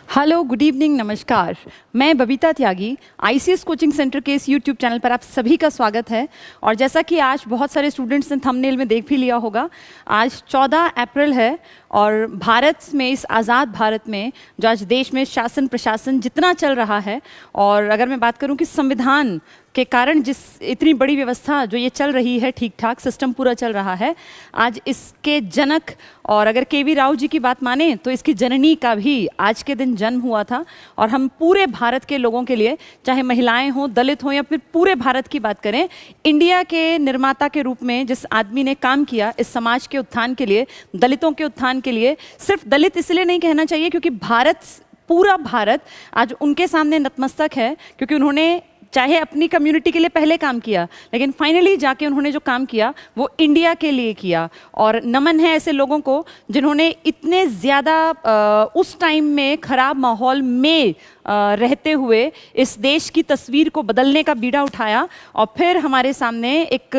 Hello, good evening, नमस्कार। मैं बबीता त्यागी, ICS coaching centre के इस यूट्यूब चैनल पर आप सभी का स्वागत है। और जैसा कि आज बहुत सारे स्टूडेंट्स ने थंबनेल में देख भी लिया होगा, आज 14 अप्रैल है और भारत में, इस आज़ाद भारत में जो आज देश में शासन प्रशासन जितना चल रहा है, और अगर मैं बात करूं कि संविधान के कारण जिस इतनी बड़ी व्यवस्था जो ये चल रही है, ठीक ठाक सिस्टम पूरा चल रहा है, आज इसके जनक और अगर केवी राव जी की बात माने तो इसकी जननी का भी आज के दिन जन्म हुआ था। और हम पूरे भारत के लोगों के लिए, चाहे महिलाएं हों, दलित हों या फिर पूरे भारत की बात करें, इंडिया के निर्माता के रूप में जिस आदमी ने काम किया इस समाज के उत्थान के लिए, दलितों के उत्थान के लिए, सिर्फ दलित इसलिए नहीं कहना चाहिए क्योंकि भारत, पूरा भारत आज उनके सामने नतमस्तक है, क्योंकि उन्होंने चाहे अपनी कम्युनिटी के लिए पहले काम किया, लेकिन फाइनली जाके उन्होंने जो काम किया वो इंडिया के लिए किया। और नमन है ऐसे लोगों को जिन्होंने इतने ज़्यादा उस टाइम में खराब माहौल में रहते हुए इस देश की तस्वीर को बदलने का बीड़ा उठाया, और फिर हमारे सामने एक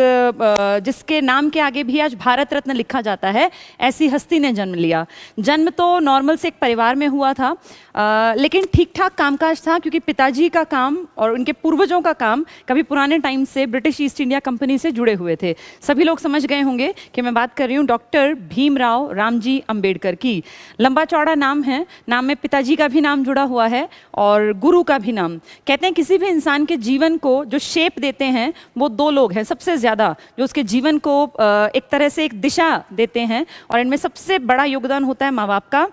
जिसके नाम के आगे भी आज भारत रत्न लिखा जाता है, ऐसी हस्ती ने जन्म लिया। जन्म तो नॉर्मल से एक परिवार में हुआ था, लेकिन ठीक ठाक कामकाज था, क्योंकि पिताजी का काम और उनके पूर्वजों का काम कभी पुराने टाइम से ब्रिटिश ईस्ट इंडिया कंपनी से जुड़े हुए थे। सभी लोग समझ गए होंगे कि मैं बात कर रही हूँ डॉक्टर भीमराव रामजी अंबेडकर की। लंबा चौड़ा नाम है, नाम में पिताजी का भी नाम जुड़ा हुआ है और गुरु का भी नाम। कहते हैं किसी भी इंसान के जीवन को जो शेप देते हैं वो दो लोग हैं सबसे ज़्यादा, जो उसके जीवन को एक तरह से एक दिशा देते हैं, और इनमें सबसे बड़ा योगदान होता है माँ बाप का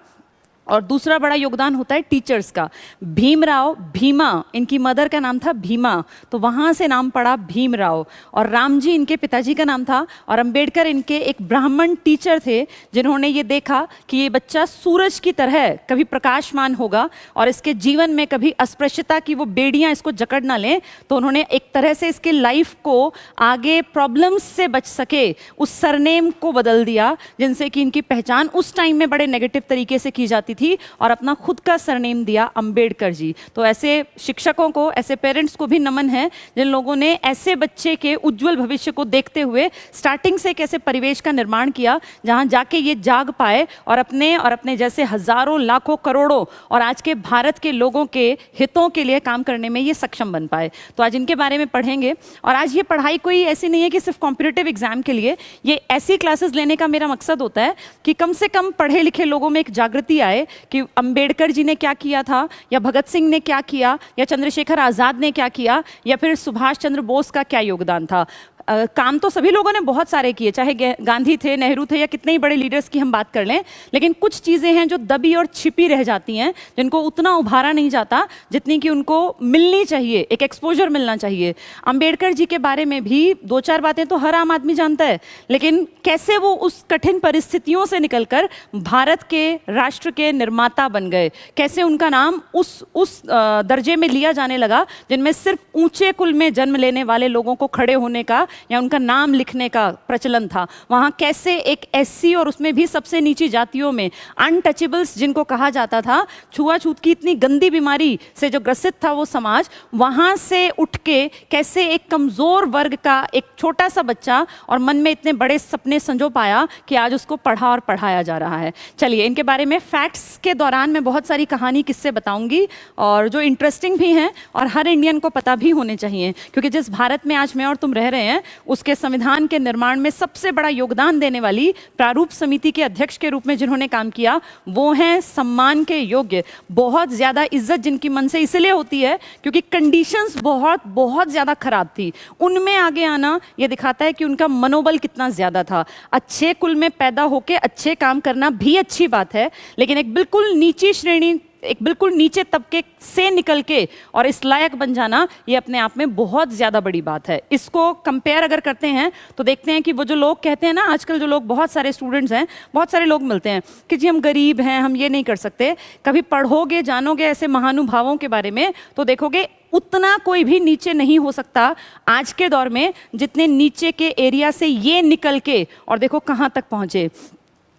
और दूसरा बड़ा योगदान होता है टीचर्स का। भीमराव, भीमा, इनकी मदर का नाम था भीमा, तो वहाँ से नाम पड़ा भीमराव, और रामजी इनके पिताजी का नाम था, और अंबेडकर इनके एक ब्राह्मण टीचर थे जिन्होंने ये देखा कि ये बच्चा सूरज की तरह कभी प्रकाशमान होगा और इसके जीवन में कभी अस्पृश्यता की वो बेड़ियाँ इसको जकड़ ना लें, तो उन्होंने एक तरह से इसके लाइफ को आगे प्रॉब्लम्स से बच सके उस सरनेम को बदल दिया, जिनसे कि इनकी पहचान उस टाइम में बड़े नेगेटिव तरीके से की जाती थी, और अपना खुद का सरनेम दिया अंबेडकर जी। तो ऐसे शिक्षकों को, ऐसे पेरेंट्स को भी नमन है जिन लोगों ने ऐसे बच्चे के उज्जवल भविष्य को देखते हुए स्टार्टिंग से कैसे परिवेश का निर्माण किया जहां जाके ये जाग पाए और अपने जैसे हजारों लाखों करोड़ों और आज के भारत के लोगों के हितों के लिए काम करने में ये सक्षम बन पाए। तो आज इनके बारे में पढ़ेंगे। और आज ये पढ़ाई कोई ऐसी नहीं है कि सिर्फ कॉम्पिटिटिव एग्जाम के लिए, ये ऐसी क्लासेस लेने का मेरा मकसद होता है कि कम से कम पढ़े लिखे लोगों में एक जागृति आए कि अंबेडकर जी ने क्या किया था, या भगत सिंह ने क्या किया, या चंद्रशेखर आज़ाद ने क्या किया, या फिर सुभाष चंद्र बोस का क्या योगदान था। काम तो सभी लोगों ने बहुत सारे किए, चाहे गांधी थे, नेहरू थे, या कितने ही बड़े लीडर्स की हम बात कर लें, लेकिन कुछ चीज़ें हैं जो दबी और छिपी रह जाती हैं, जिनको उतना उभारा नहीं जाता जितनी कि उनको मिलनी चाहिए, एक एक्सपोजर मिलना चाहिए। अंबेडकर जी के बारे में भी दो चार बातें तो हर आम आदमी जानता है, लेकिन कैसे वो उस कठिन परिस्थितियों से निकलकर भारत के राष्ट्र के निर्माता बन गए, कैसे उनका नाम उस दर्जे में लिया जाने लगा जिनमें सिर्फ ऊंचे कुल में जन्म लेने वाले लोगों को खड़े होने का या उनका नाम लिखने का प्रचलन था। वहाँ कैसे एक एससी और उसमें भी सबसे नीची जातियों में अनटचेबल्स जिनको कहा जाता था, छुआछूत की इतनी गंदी बीमारी से जो ग्रसित था वो समाज, वहाँ से उठ के कैसे एक कमज़ोर वर्ग का एक छोटा सा बच्चा और मन में इतने बड़े सपने संजो पाया कि आज उसको पढ़ा और पढ़ाया जा रहा है। चलिए इनके बारे में फैक्ट्स के दौरान मैं बहुत सारी कहानी किस्से बताऊंगी, और जो इंटरेस्टिंग भी हैं और हर इंडियन को पता भी होने चाहिए, क्योंकि जिस भारत में आज मैं और तुम रह रहे हैं उसके संविधान के निर्माण में सबसे बड़ा योगदान देने वाली प्रारूप समिति के अध्यक्ष के रूप में जिन्होंने काम किया वो हैं सम्मान के योग्य, बहुत ज़्यादा इज्जत जिनकी मन से इसलिए होती है क्योंकि कंडीशंस बहुत बहुत ज़्यादा खराब थी। उनमें आगे आना ये दिखाता है कि उनका मनोबल कितना ज़्यादा था। अच्छे कुल में पैदा होकर अच्छे काम करना भी अच्छी बात है, लेकिन एक बिल्कुल नीची श्रेणी, एक बिल्कुल नीचे तबके से निकल के और इस लायक बन जाना, ये अपने आप में बहुत ज़्यादा बड़ी बात है। इसको कंपेयर अगर करते हैं तो देखते हैं कि वो जो लोग कहते हैं ना, आजकल जो लोग, बहुत सारे स्टूडेंट्स हैं, बहुत सारे लोग मिलते हैं कि जी हम गरीब हैं, हम ये नहीं कर सकते। कभी पढ़ोगे, जानोगे ऐसे महानुभावों के बारे में तो देखोगे उतना कोई भी नीचे नहीं हो सकता आज के दौर में जितने नीचे के एरिया से ये निकल के और देखो कहाँ तक पहुँचे।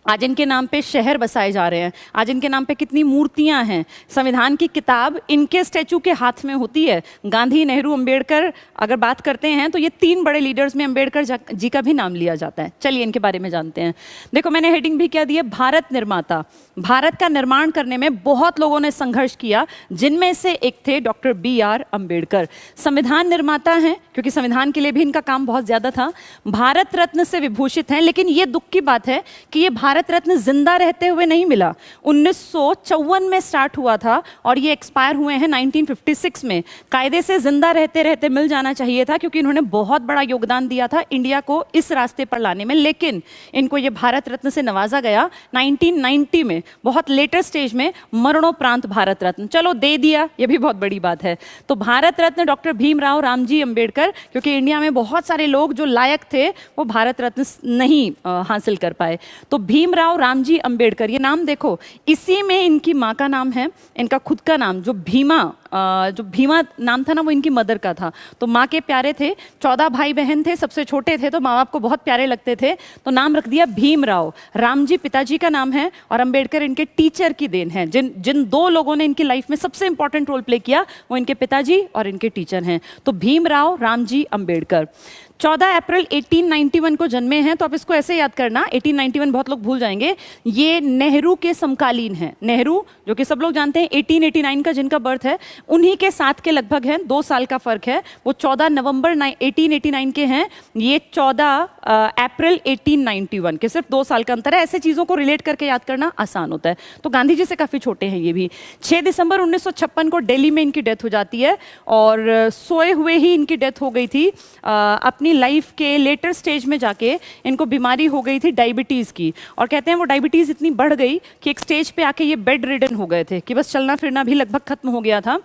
आज इनके नाम पे शहर बसाए जा रहे हैं, आज इनके नाम पे कितनी मूर्तियां हैं। संविधान की किताब इनके स्टैचू के हाथ में होती है। गांधी, नेहरू, अंबेडकर अगर बात करते हैं तो ये 3 बड़े लीडर्स में अंबेडकर जी का भी नाम लिया जाता है। चलिए इनके बारे में जानते हैं। देखो मैंने हेडिंग भी क्या दी है, भारत निर्माता। भारत का निर्माण करने में बहुत लोगों ने संघर्ष किया, जिनमें से एक थे डॉक्टर BR अंबेडकर। संविधान निर्माता हैं क्योंकि संविधान के लिए भी इनका काम बहुत ज्यादा था। भारत रत्न से विभूषित हैं, लेकिन ये दुख की बात है कि ये भारत रत्न जिंदा रहते हुए नहीं मिला। 1954 में स्टार्ट हुआ था और ये एक्सपायर हुए हैं 1956 में। कायदे से जिंदा रहते रहते मिल जाना चाहिए था, क्योंकि इन्होंने बहुत बड़ा योगदान दिया था इंडिया को इस रास्ते पर लाने में। लेकिन इनको ये भारत रत्न से नवाजा गया 1990 में, बहुत लेटर स्टेज में, मरणोपरांत भारत रत्न। चलो दे दिया, ये भी बहुत बड़ी बात है। तो भारत रत्न डॉक्टर भीमराव रामजी अंबेडकर, क्योंकि इंडिया में बहुत सारे लोग जो लायक थे वो भारत रत्न नहीं हासिल कर पाए। तो भीमराव रामजी अंबेडकर, ये नाम देखो, इसी में इनकी माँ का नाम है, इनका खुद का नाम जो भीमा नाम था ना, वो इनकी मदर का था। तो माँ के प्यारे थे, 14 भाई बहन थे, सबसे छोटे थे, तो माँ बाप को बहुत प्यारे लगते थे, तो नाम रख दिया भीमराव। रामजी पिताजी का नाम है और अंबेडकर इनके टीचर की देन है। जिन 2 लोगों ने इनकी लाइफ में सबसे इंपॉर्टेंट रोल प्ले किया वो इनके पिताजी और इनके टीचर हैं। तो भीमराव रामजी अंबेडकर 14 अप्रैल 1891 को जन्मे हैं। तो आप इसको ऐसे याद करना, 1891 बहुत लोग भूल जाएंगे, ये नेहरू के समकालीन हैं। नेहरू जो कि सब लोग जानते हैं 1889 का जिनका बर्थ है, उन्हीं के साथ के लगभग हैं, 2 साल का फर्क है। वो 14 नवंबर 1889 के हैं, ये 14 अप्रैल 1891 के, सिर्फ 2 साल का अंतर है। ऐसे चीज़ों को रिलेट करके याद करना आसान होता है। तो गांधी जी से काफ़ी छोटे हैं ये भी। 6 दिसंबर 1956 को दिल्ली में इनकी डेथ हो जाती है और सोए हुए ही इनकी डेथ हो गई थी। अपनी लाइफ के लेटर स्टेज में जाके इनको बीमारी हो गई थी डायबिटीज़ की, और कहते हैं वो डायबिटीज़ इतनी बढ़ गई कि एक स्टेज पे आके ये बेड रिडन हो गए थे, कि बस चलना फिरना भी लगभग खत्म हो गया था,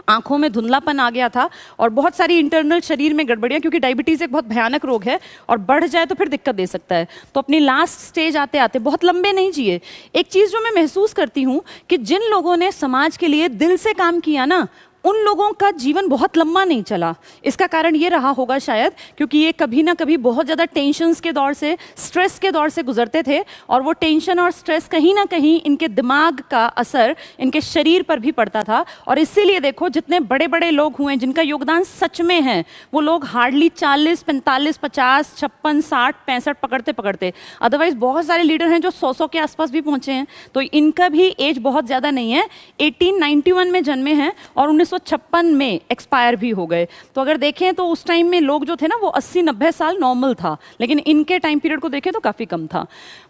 आंखों में धुंधलापन आ गया था और बहुत सारी इंटरनल शरीर में गड़बड़ियाँ, क्योंकि डायबिटीज़ एक बहुत भयानक रोग है और बढ़ जाए तो फिर दिक्कत दे सकता है। तो अपनी लास्ट स्टेज आते आते बहुत लंबे नहीं जिए। एक चीज़ जो मैं महसूस करती हूँ कि जिन लोगों ने समाज के लिए दिल से काम किया ना, उन लोगों का जीवन बहुत लंबा नहीं चला। इसका कारण ये रहा होगा शायद क्योंकि ये कभी ना कभी बहुत ज़्यादा टेंशन्स के दौर से, स्ट्रेस के दौर से गुजरते थे, और वो टेंशन और स्ट्रेस कहीं ना कहीं इनके दिमाग का असर इनके शरीर पर भी पड़ता था। और इसीलिए देखो जितने बड़े बड़े लोग हुए जिनका योगदान सच में है, वो लोग हार्डली 40, 45, 50, 56, 60, 65 पकड़ते पकड़ते। अदरवाइज बहुत सारे लीडर हैं जो 100 के आसपास भी पहुंचे हैं। तो इनका भी एज बहुत ज़्यादा नहीं है, 1891 में जन्मे हैं और 1956 में एक्सपायर भी हो गए। तो अगर देखें तो उस टाइम में लोग जो थे ना वो 80-90 साल नॉर्मल था, लेकिन इनके टाइम पीरियड को देखें तो काफ़ी कम था।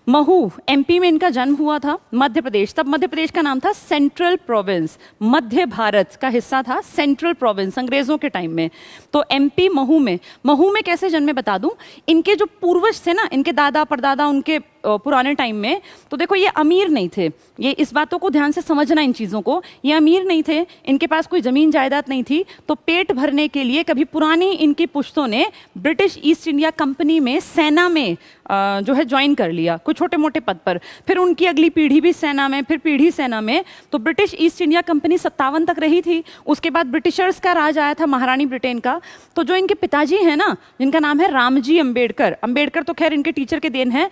महू MP में इनका जन्म हुआ था, मध्य प्रदेश, तब मध्य प्रदेश का नाम था सेंट्रल प्रोविंस, मध्य भारत का हिस्सा था सेंट्रल प्रोविंस अंग्रेजों के टाइम में। तो MP महू में कैसे जन्मे बता दूं। इनके जो पूर्वज थे ना, इनके दादा परदादा, उनके पुराने टाइम में, तो देखो ये अमीर नहीं थे, ये इस बातों को ध्यान से समझना इन चीज़ों को। ये अमीर नहीं थे, इनके पास कोई ज़मीन जायदाद नहीं थी, तो पेट भरने के लिए कभी पुरानी इनकी पुश्तों ने ब्रिटिश ईस्ट इंडिया कंपनी में सेना में जो है ज्वाइन कर लिया, कुछ छोटे मोटे पद पर। फिर उनकी अगली पीढ़ी भी सेना में, फिर पीढ़ी सेना में। तो ब्रिटिश ईस्ट इंडिया कंपनी 57 तक रही थी, उसके बाद ब्रिटिशर्स का राज आया था, महारानी ब्रिटेन का। तो जो इनके पिताजी हैं ना, जिनका नाम है रामजी अंबेडकर, अंबेडकर तो खैर इनके टीचर के देन है,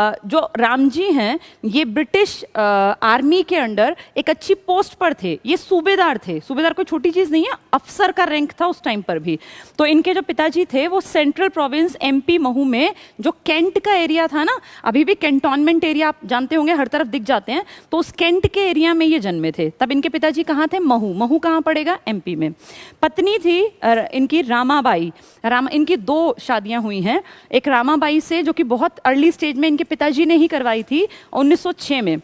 जो रामजी हैं ये ब्रिटिश आर्मी के अंडर एक अच्छी पोस्ट पर थे, ये सूबेदार थे। सूबेदार कोई छोटी चीज़ नहीं है, अफसर का रैंक था उस टाइम पर भी। तो इनके जो पिताजी थे वो सेंट्रल प्रोविंस MP महू में, जो कैंट का एरिया था ना, अभी भी कैंटोनमेंट एरिया आप जानते होंगे, हर तरफ दिख जाते हैं, तो उस कैंट के एरिया में ये जन्मे थे। तब इनके पिताजी कहाँ थे? महू कहाँ पड़ेगा? MP में। पत्नी थी इनकी रामाबाई। इनकी 2 शादियां हुई हैं, एक रामाबाई से जो कि बहुत अर्ली स्टेज में इनके पिताजी ने ही करवाई थी 1906 में।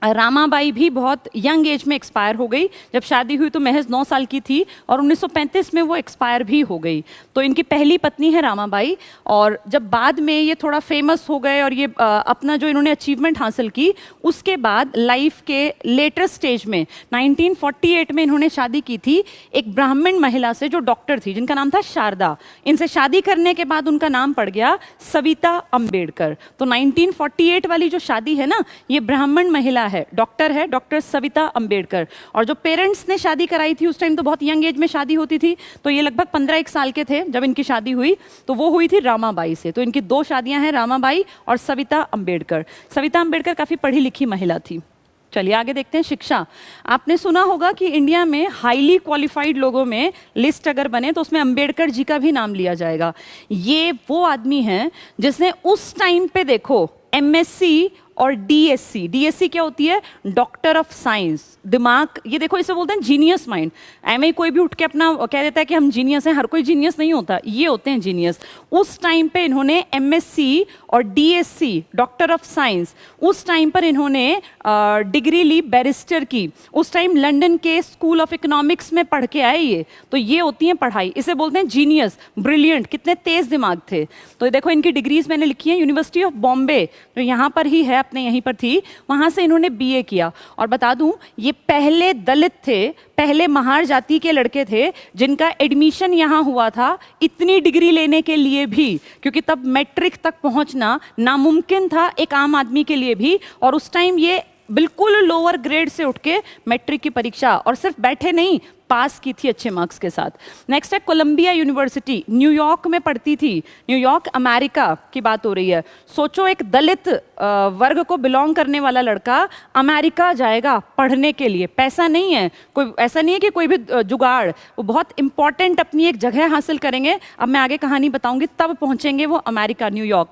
रामाबाई भी बहुत यंग एज में एक्सपायर हो गई, जब शादी हुई तो महज 9 साल की थी और 1935 में वो एक्सपायर भी हो गई। तो इनकी पहली पत्नी है रामाबाई, और जब बाद में ये थोड़ा फेमस हो गए और ये अपना जो इन्होंने अचीवमेंट हासिल की, उसके बाद लाइफ के लेटर स्टेज में 1948 में इन्होंने शादी की थी एक ब्राह्मण महिला से जो डॉक्टर थी, जिनका नाम था शारदा। इनसे शादी करने के बाद उनका नाम पड़ गया सविता अंबेडकर। तो 1948 वाली जो शादी है ना, ये ब्राह्मण महिला है? डॉक्टर सविता अंबेडकर। और जो पेरेंट्स ने शादी कराई थी उस टाइम तो बहुत यंग एज में शादी होती थी, तो ये लगभग 15-1 साल के थे जब इनकी शादी हुई, तो वो हुई थी रामाबाई से। तो इनकी 2 शादियां हैं, रामाबाई और सविता अंबेडकर। सविता अंबेडकर काफी पढ़ी लिखी महिला थी। चलिए आगे देखते हैं शिक्षा। आपने सुना होगा कि इंडिया में हाईली क्वालिफाइड लोगों में लिस्ट अगर बने तो उसमें अंबेडकर जी का भी नाम लिया जाएगा। ये वो आदमी हैं जिसने उस टाइम पे देखो एमएससी और डीएससी, डीएससी क्या होती है? Doctor of science. दिमाग, ये देखो इसे बोलते हैं जीनियस माइंड। एमए कोई भी उठ के अपना कह देता है कि हम जीनियस हैं, हर कोई जीनियस नहीं होता, ये होते हैं जीनियस। उस टाइम पे इन्होंने एमएससी और डीएससी, डॉक्टर ऑफ साइंस, उस टाइम पर इन्होंने डिग्री ली बैरिस्टर की। उस टाइम लंदन के स्कूल ऑफ इकोनॉमिक्स में पढ़ के आए ये, तो ये होती हैं पढ़ाई, इसे बोलते हैं जीनियस, ब्रिलियंट, कितने तेज दिमाग थे। तो देखो इनकी डिग्रीज मैंने लिखी है। यूनिवर्सिटी ऑफ बॉम्बे जो यहाँ पर ही है, अपने यहीं पर थी, वहां से इन्होंने बीए किया। और बता दूं ये पहले दलित थे, पहले महार जाति के लड़के थे जिनका एडमिशन यहाँ हुआ था इतनी डिग्री लेने के लिए भी, क्योंकि तब मैट्रिक तक पहुंचना नामुमकिन था एक आम आदमी के लिए भी। और उस टाइम ये बिल्कुल लोअर ग्रेड से उठ के मैट्रिक की परीक्षा, और सिर्फ बैठे नहीं, पास की थी अच्छे मार्क्स के साथ। नेक्स्ट है कोलंबिया यूनिवर्सिटी, न्यूयॉर्क में पढ़ती थी। न्यूयॉर्क अमेरिका की बात हो रही है। सोचो एक दलित वर्ग को बिलोंग करने वाला लड़का अमेरिका जाएगा पढ़ने के लिए, पैसा नहीं है, कोई ऐसा नहीं है कि कोई भी जुगाड़, वो बहुत इंपॉर्टेंट अपनी एक जगह हासिल करेंगे। अब मैं आगे कहानी बताऊंगी, तब पहुंचेंगे वो अमेरिका, न्यूयॉर्क।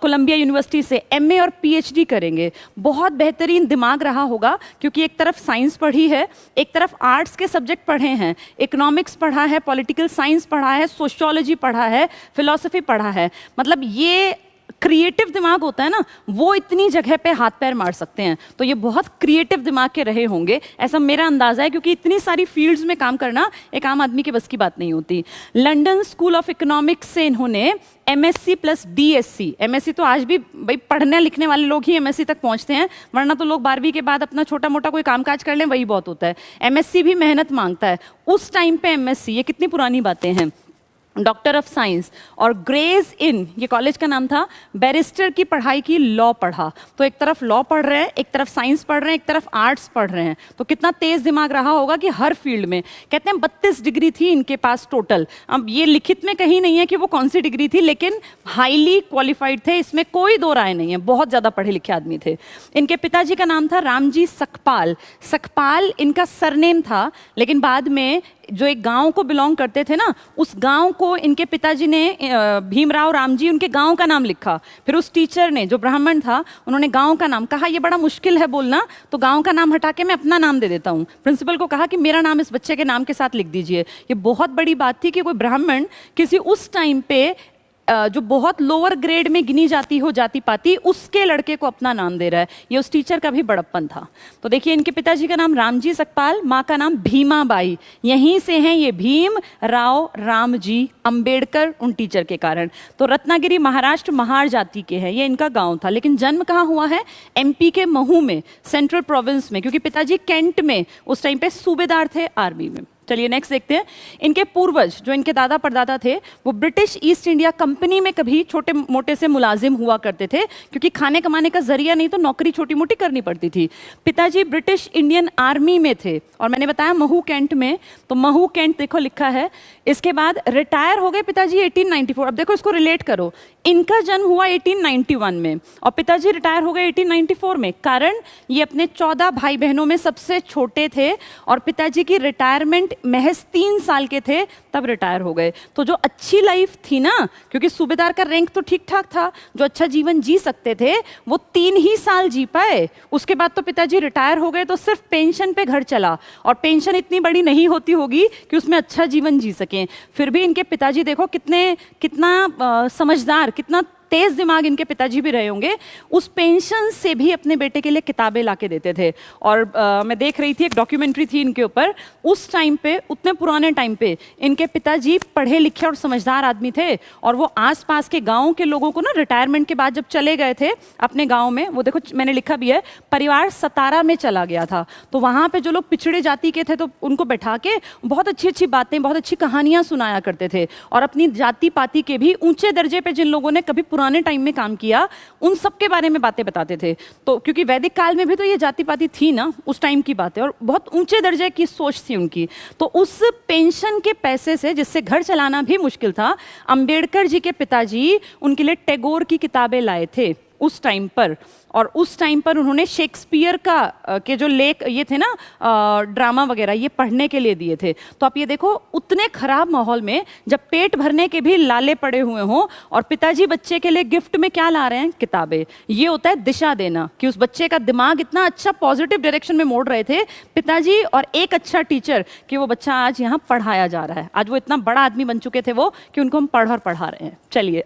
कोलंबिया यूनिवर्सिटी से एमए और पीएचडी करेंगे। बहुत बेहतरीन दिमाग रहा होगा, क्योंकि एक तरफ साइंस पढ़ी है, एक तरफ आर्ट्स के सब्जेक्ट पढ़े हैं, इकोनॉमिक्स पढ़ा है, पॉलिटिकल साइंस पढ़ा है, सोशियोलॉजी पढ़ा है, फिलॉसफी पढ़ा है। मतलब ये क्रिएटिव दिमाग होता है ना, वो इतनी जगह पे हाथ पैर मार सकते हैं। तो ये बहुत क्रिएटिव दिमाग के रहे होंगे, ऐसा मेरा अंदाजा है, क्योंकि इतनी सारी फील्ड्स में काम करना एक आम आदमी के बस की बात नहीं होती। लंदन स्कूल ऑफ इकोनॉमिक्स से इन्होंने एमएससी प्लस डीएससी, एमएससी तो आज भी भाई पढ़ने लिखने वाले लोग ही एमएससी तक पहुंचते हैं, वरना तो लोग 12वीं के बाद अपना छोटा मोटा कोई कामकाज कर लें वही बहुत होता है। एमएससी भी मेहनत मांगता है। उस टाइम पे एमएससी, ये कितनी पुरानी बातें हैं, डॉक्टर ऑफ साइंस, और ग्रेज इन, ये कॉलेज का नाम था, बैरिस्टर की पढ़ाई की, लॉ पढ़ा। तो एक तरफ लॉ पढ़ रहे हैं, एक तरफ साइंस पढ़ रहे हैं, एक तरफ आर्ट्स पढ़ रहे हैं, तो कितना तेज दिमाग रहा होगा कि हर फील्ड में। कहते हैं 32 डिग्री थी इनके पास टोटल। अब ये लिखित में कहीं नहीं है कि वो कौन सी डिग्री थी, लेकिन हाईली क्वालिफाइड थे, इसमें कोई दो राय नहीं है, बहुत ज्यादा पढ़े लिखे आदमी थे। इनके पिताजी का नाम था रामजी सकपाल। सकपाल इनका सरनेम था, लेकिन बाद में जो एक गांव को बिलोंग करते थे ना, उस गांव को इनके पिताजी ने, भीमराव रामजी, उनके गांव का नाम लिखा। फिर उस टीचर ने, जो ब्राह्मण था, उन्होंने गांव का नाम कहा, ये बड़ा मुश्किल है बोलना, तो गांव का नाम हटा के मैं अपना नाम दे देता हूँ। प्रिंसिपल को कहा कि मेरा नाम इस बच्चे के नाम के साथ लिख दीजिए। ये बहुत बड़ी बात थी कि कोई ब्राह्मण किसी उस टाइम पे जो बहुत लोअर ग्रेड में गिनी जाती हो जाति पाति, उसके लड़के को अपना नाम दे रहा है। ये उस टीचर का भी बड़प्पन था। तो देखिए इनके पिताजी का नाम रामजी सकपाल, माँ का नाम भीमाबाई। यहीं से हैं ये भीम राव रामजी अंबेडकर, उन टीचर के कारण। तो रत्नागिरी महाराष्ट्र महार जाति के हैं, ये इनका गांव था। लेकिन जन्म कहाँ हुआ है? एमपी के महू में, सेंट्रल प्रोविंस में, क्योंकि पिताजी कैंट में उस टाइम पे सूबेदार थे आर्मी में। चलिए नेक्स्ट देखते हैं। इनके पूर्वज, जो इनके दादा परदादा थे, वो ब्रिटिश ईस्ट इंडिया कंपनी में कभी छोटे मोटे से मुलाजिम हुआ करते थे, क्योंकि खाने कमाने का जरिया नहीं तो नौकरी छोटी मोटी करनी पड़ती थी। पिताजी ब्रिटिश इंडियन आर्मी में थे, और मैंने बताया महू कैंट में, तो महू कैंट देखो लिखा है। इसके बाद रिटायर हो गए पिताजी 1894। अब देखो इसको रिलेट करो, इनका जन्म हुआ 1891 में और पिताजी रिटायर हो गए 1894 में। कारण ये अपने 14 भाई बहनों में सबसे छोटे थे, और पिताजी की रिटायरमेंट महज 3 साल के थे तब रिटायर हो गए। तो जो अच्छी लाइफ थी ना, क्योंकि सूबेदार का रैंक तो ठीक ठाक था, जो अच्छा जीवन जी सकते थे वो 3 ही साल जी पाए। उसके बाद तो पिताजी रिटायर हो गए, तो सिर्फ पेंशन पे घर चला, और पेंशन इतनी बड़ी नहीं होती होगी कि उसमें अच्छा जीवन जी सकें। फिर भी इनके पिताजी देखो कितना समझदार, कितना तेज दिमाग इनके पिताजी भी रहे होंगे। उस पेंशन से भी अपने बेटे के लिए किताबें लाके देते थे। और मैं देख रही थी, एक डॉक्यूमेंट्री थी इनके ऊपर। उस टाइम पे, उतने पुराने टाइम पे, इनके पिताजी पढ़े लिखे और समझदार आदमी थे, और वो आसपास के गाँव के लोगों को ना, रिटायरमेंट के बाद जब चले गए थे अपने गाँव में, वो देखो मैंने लिखा भी है, परिवार सतारा में चला गया था, तो वहाँ पे जो लोग पिछड़े जाति के थे तो उनको बैठा के बहुत अच्छी अच्छी बातें, बहुत अच्छी कहानियाँ सुनाया करते थे। और अपनी जाति पाति के भी ऊंचे दर्जे पे जिन लोगों ने कभी पुराने टाइम में काम किया, उन सब के बारे में बातें बताते थे। तो क्योंकि वैदिक काल में भी तो ये जाति पाति थी ना, उस टाइम की बात है, और बहुत ऊंचे दर्जे की सोच थी उनकी। तो उस पेंशन के पैसे से, जिससे घर चलाना भी मुश्किल था, अंबेडकर जी के पिताजी उनके लिए टैगोर की किताबें लाए थे उस टाइम पर। और उस टाइम पर उन्होंने शेक्सपियर का के जो लेख ये थे ना, ड्रामा वगैरह, ये पढ़ने के लिए दिए थे। तो आप ये देखो, उतने खराब माहौल में जब पेट भरने के भी लाले पड़े हुए हों और पिताजी बच्चे के लिए गिफ्ट में क्या ला रहे हैं, किताबें। ये होता है दिशा देना, कि उस बच्चे का दिमाग इतना अच्छा पॉजिटिव डायरेक्शन में मोड़ रहे थे पिताजी और एक अच्छा टीचर, कि वो बच्चा आज यहाँ पढ़ाया जा रहा है। आज वो इतना बड़ा आदमी बन चुके थे वो, कि उनको हम पढ़ और पढ़ा रहे हैं। चलिए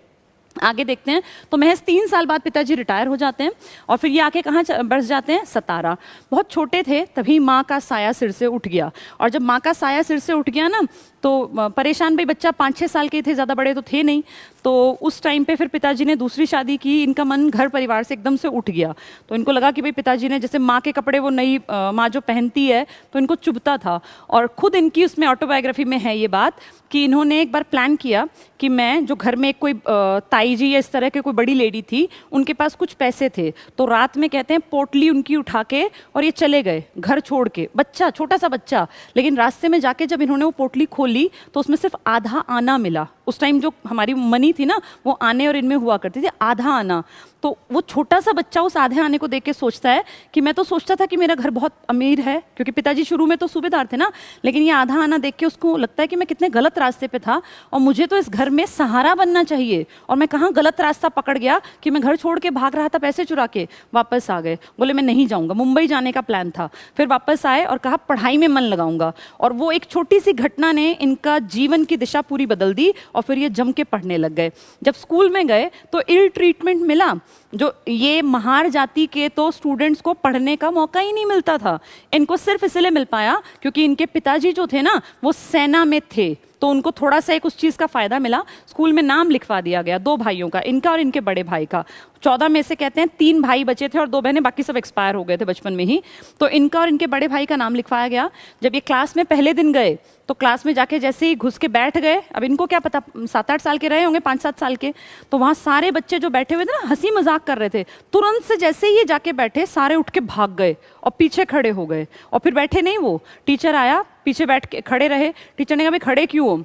आगे देखते हैं। तो महज 3 साल बाद पिताजी रिटायर हो जाते हैं और फिर ये आके कहाँ बस जाते हैं, सतारा। बहुत छोटे थे तभी माँ का साया सिर से उठ गया, और जब माँ का साया सिर से उठ गया ना, तो परेशान भाई, बच्चा 5-6 साल के थे, ज़्यादा बड़े तो थे नहीं। तो उस टाइम पे फिर पिताजी ने दूसरी शादी की। इनका मन घर परिवार से एकदम से उठ गया। तो इनको लगा कि भाई पिताजी ने, जैसे माँ के कपड़े वो नई माँ जो पहनती है, तो इनको चुभता था। और खुद इनकी उसमें ऑटोबायोग्राफी में है ये बात कि इन्होंने एक बार प्लान किया कि मैं, जो घर में एक कोई ताई जी या इस तरह के कोई बड़ी लेडी थी, उनके पास कुछ पैसे थे, तो रात में कहते हैं पोटली उनकी उठा के और ये चले गए घर छोड़ के। बच्चा, छोटा सा बच्चा, लेकिन रास्ते में जाके जब इन्होंने वो पोटली खोली तो उसमें सिर्फ आधा आना मिला। उस टाइम जो हमारी मनी थी ना, वो आने और इनमें हुआ करती थी, आधा आना। तो वो छोटा सा बच्चा उस आधे आने को देख के सोचता है कि मैं तो सोचता था कि मेरा घर बहुत अमीर है, क्योंकि पिताजी शुरू में तो सूबेदार थे ना, लेकिन ये आधा आना देख के उसको लगता है कि मैं कितने गलत रास्ते पे था और मुझे तो इस घर में सहारा बनना चाहिए, और मैं कहाँ गलत रास्ता पकड़ गया कि मैं घर छोड़ के भाग रहा था पैसे चुरा के। वापस आ गए, बोले मैं नहीं जाऊँगा, मुंबई जाने का प्लान था। फिर वापस आए और कहा पढ़ाई में मन लगाऊंगा, और वो एक छोटी सी घटना ने इनका जीवन की दिशा पूरी बदल दी, और फिर ये जम के पढ़ने लग गए। जब स्कूल में गए तो इल ट्रीटमेंट मिला। जो ये महार जाति के तो स्टूडेंट्स को पढ़ने का मौका ही नहीं मिलता था। इनको सिर्फ इसलिए मिल पाया क्योंकि इनके पिताजी जो थे ना, वो सेना में थे, तो उनको थोड़ा सा एक उस चीज़ का फ़ायदा मिला। स्कूल में नाम लिखवा दिया गया 2 भाइयों का, इनका और इनके बड़े भाई का। 14 में से कहते हैं 3 भाई बचे थे और 2 बहनें, बाकी सब एक्सपायर हो गए थे बचपन में ही। तो इनका और इनके बड़े भाई का नाम लिखवाया गया। जब ये क्लास में पहले दिन गए तो क्लास में जाके जैसे ही घुस के बैठ गए, अब इनको क्या पता, 7-8 साल के रहे होंगे, 5-7 साल के, तो वहाँ सारे बच्चे जो बैठे हुए थे ना, हंसी मजाक कर रहे थे। तुरंत से जैसे ही ये जाके बैठे, सारे उठ के भाग गए और पीछे खड़े हो गए। और फिर बैठे नहीं, वो टीचर आया, पीछे बैठ के खड़े रहे। टीचर ने कहा भाई खड़े क्यों हो,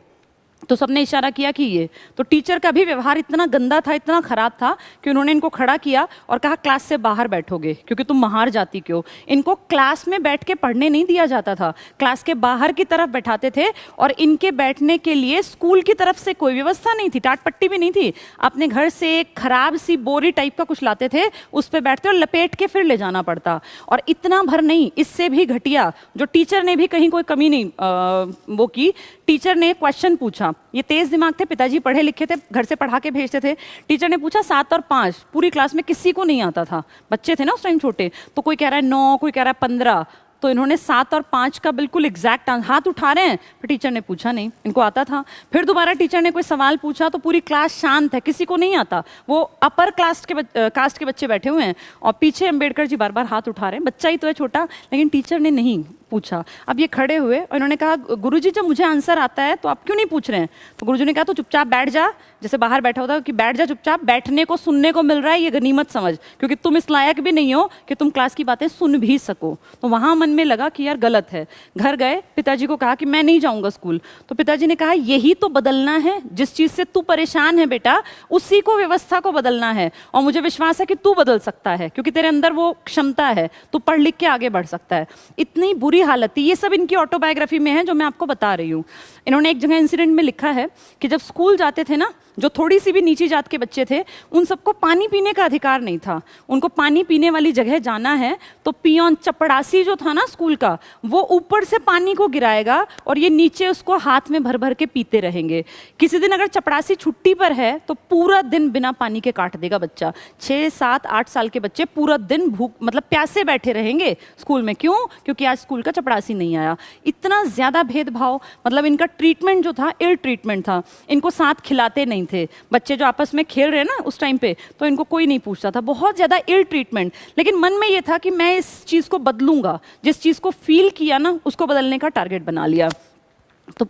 तो सबने इशारा किया कि ये। तो टीचर का भी व्यवहार इतना गंदा था, इतना खराब था कि उन्होंने इनको खड़ा किया और कहा क्लास से बाहर बैठोगे, क्योंकि तुम महार जाति के हो। इनको क्लास में बैठ के पढ़ने नहीं दिया जाता था, क्लास के बाहर की तरफ बैठाते थे, और इनके बैठने के लिए स्कूल की तरफ से कोई व्यवस्था नहीं थी, टाट पट्टी भी नहीं थी। अपने घर से एक खराब सी बोरी टाइप का कुछ लाते थे, उस पर बैठते और लपेट के फिर ले जाना पड़ता। और इतना भर नहीं, इससे भी घटिया, जो टीचर ने भी कहीं कोई कमी नहीं वो की। टीचर ने क्वेश्चन पूछा, ये तेज दिमाग थे, पिताजी पढ़े लिखे थे, घर से पढ़ा के भेजते थे। टीचर ने पूछा 7 और 5, पूरी क्लास में किसी को नहीं आता था, बच्चे थे ना उस टाइम छोटे। तो कोई कह रहा है 9, कोई कह रहा है 15, तो इन्होंने 7 और 5 का बिल्कुल एग्जैक्ट हाथ उठा रहे हैं। फिर टीचर ने पूछा नहीं, इनको आता था। फिर दोबारा टीचर ने कोई सवाल पूछा तो पूरी क्लास शांत है, किसी को नहीं आता। वो अपर कास्ट के बच्चे बैठे हुए हैं और पीछे अंबेडकर जी बार बार हाथ उठा रहे हैं। बच्चा ही तो है छोटा, लेकिन टीचर ने नहीं पूछा। अब ये खड़े हुए और इन्होंने कहा गुरुजी जब मुझे आंसर आता है तो आप क्यों नहीं पूछ रहे हैं। तो गुरुजी ने कहा तो चुपचाप बैठ जा, जैसे बाहर बैठा होता कि बैठ जा चुपचाप, बैठने को सुनने को मिल रहा है ये गनीमत समझ, क्योंकि तुम इस लायक भी नहीं हो कि तुम क्लास की बातें सुन भी सको। तो वहाँ मन में लगा कि यार गलत है। घर गए, पिताजी को कहा कि मैं नहीं जाऊँगा स्कूल। तो पिताजी ने कहा यही तो बदलना है, जिस चीज़ से तू परेशान है बेटा, उसी को, व्यवस्था को बदलना है। और मुझे विश्वास है कि तू बदल सकता है, क्योंकि तेरे अंदर वो क्षमता है, तू पढ़ लिख के आगे बढ़ सकता है। इतनी बुरी हालत थी। ये सब इनकी ऑटोबायोग्राफी में है जो मैं आपको बता रही हूँ। इन्होंने एक जगह इंसिडेंट में लिखा है कि जब स्कूल जाते थे ना, जो थोड़ी सी भी नीची जात के बच्चे थे, उन सबको पानी पीने का अधिकार नहीं था। उनको पानी पीने वाली जगह जाना है तो पियोन, चपड़ासी जो था ना स्कूल का, वो ऊपर से पानी को गिराएगा और ये नीचे उसको हाथ में भर भर के पीते रहेंगे। किसी दिन अगर चपड़ासी छुट्टी पर है तो पूरा दिन बिना पानी के काट देगा बच्चा। 6, 7, 8 साल के बच्चे पूरा दिन भूख, मतलब प्यासे बैठे रहेंगे स्कूल में। क्यों? क्योंकि आज स्कूल का चपड़ासी नहीं आया। इतना ज्यादा भेदभाव, मतलब इनका ट्रीटमेंट जो था इल ट्रीटमेंट था। इनको साथ खिलाते नहीं थे। बच्चे जो आपस में खेल रहे हैं ना उस टाइम पे, तो इनको कोई नहीं पूछता था। बहुत ज्यादा इल ट्रीटमेंट। लेकिन मन में ये था कि मैं इस चीज को बदलूंगा। जिस चीज को फील किया ना, उसको बदलने का टारगेट बना लिया। तो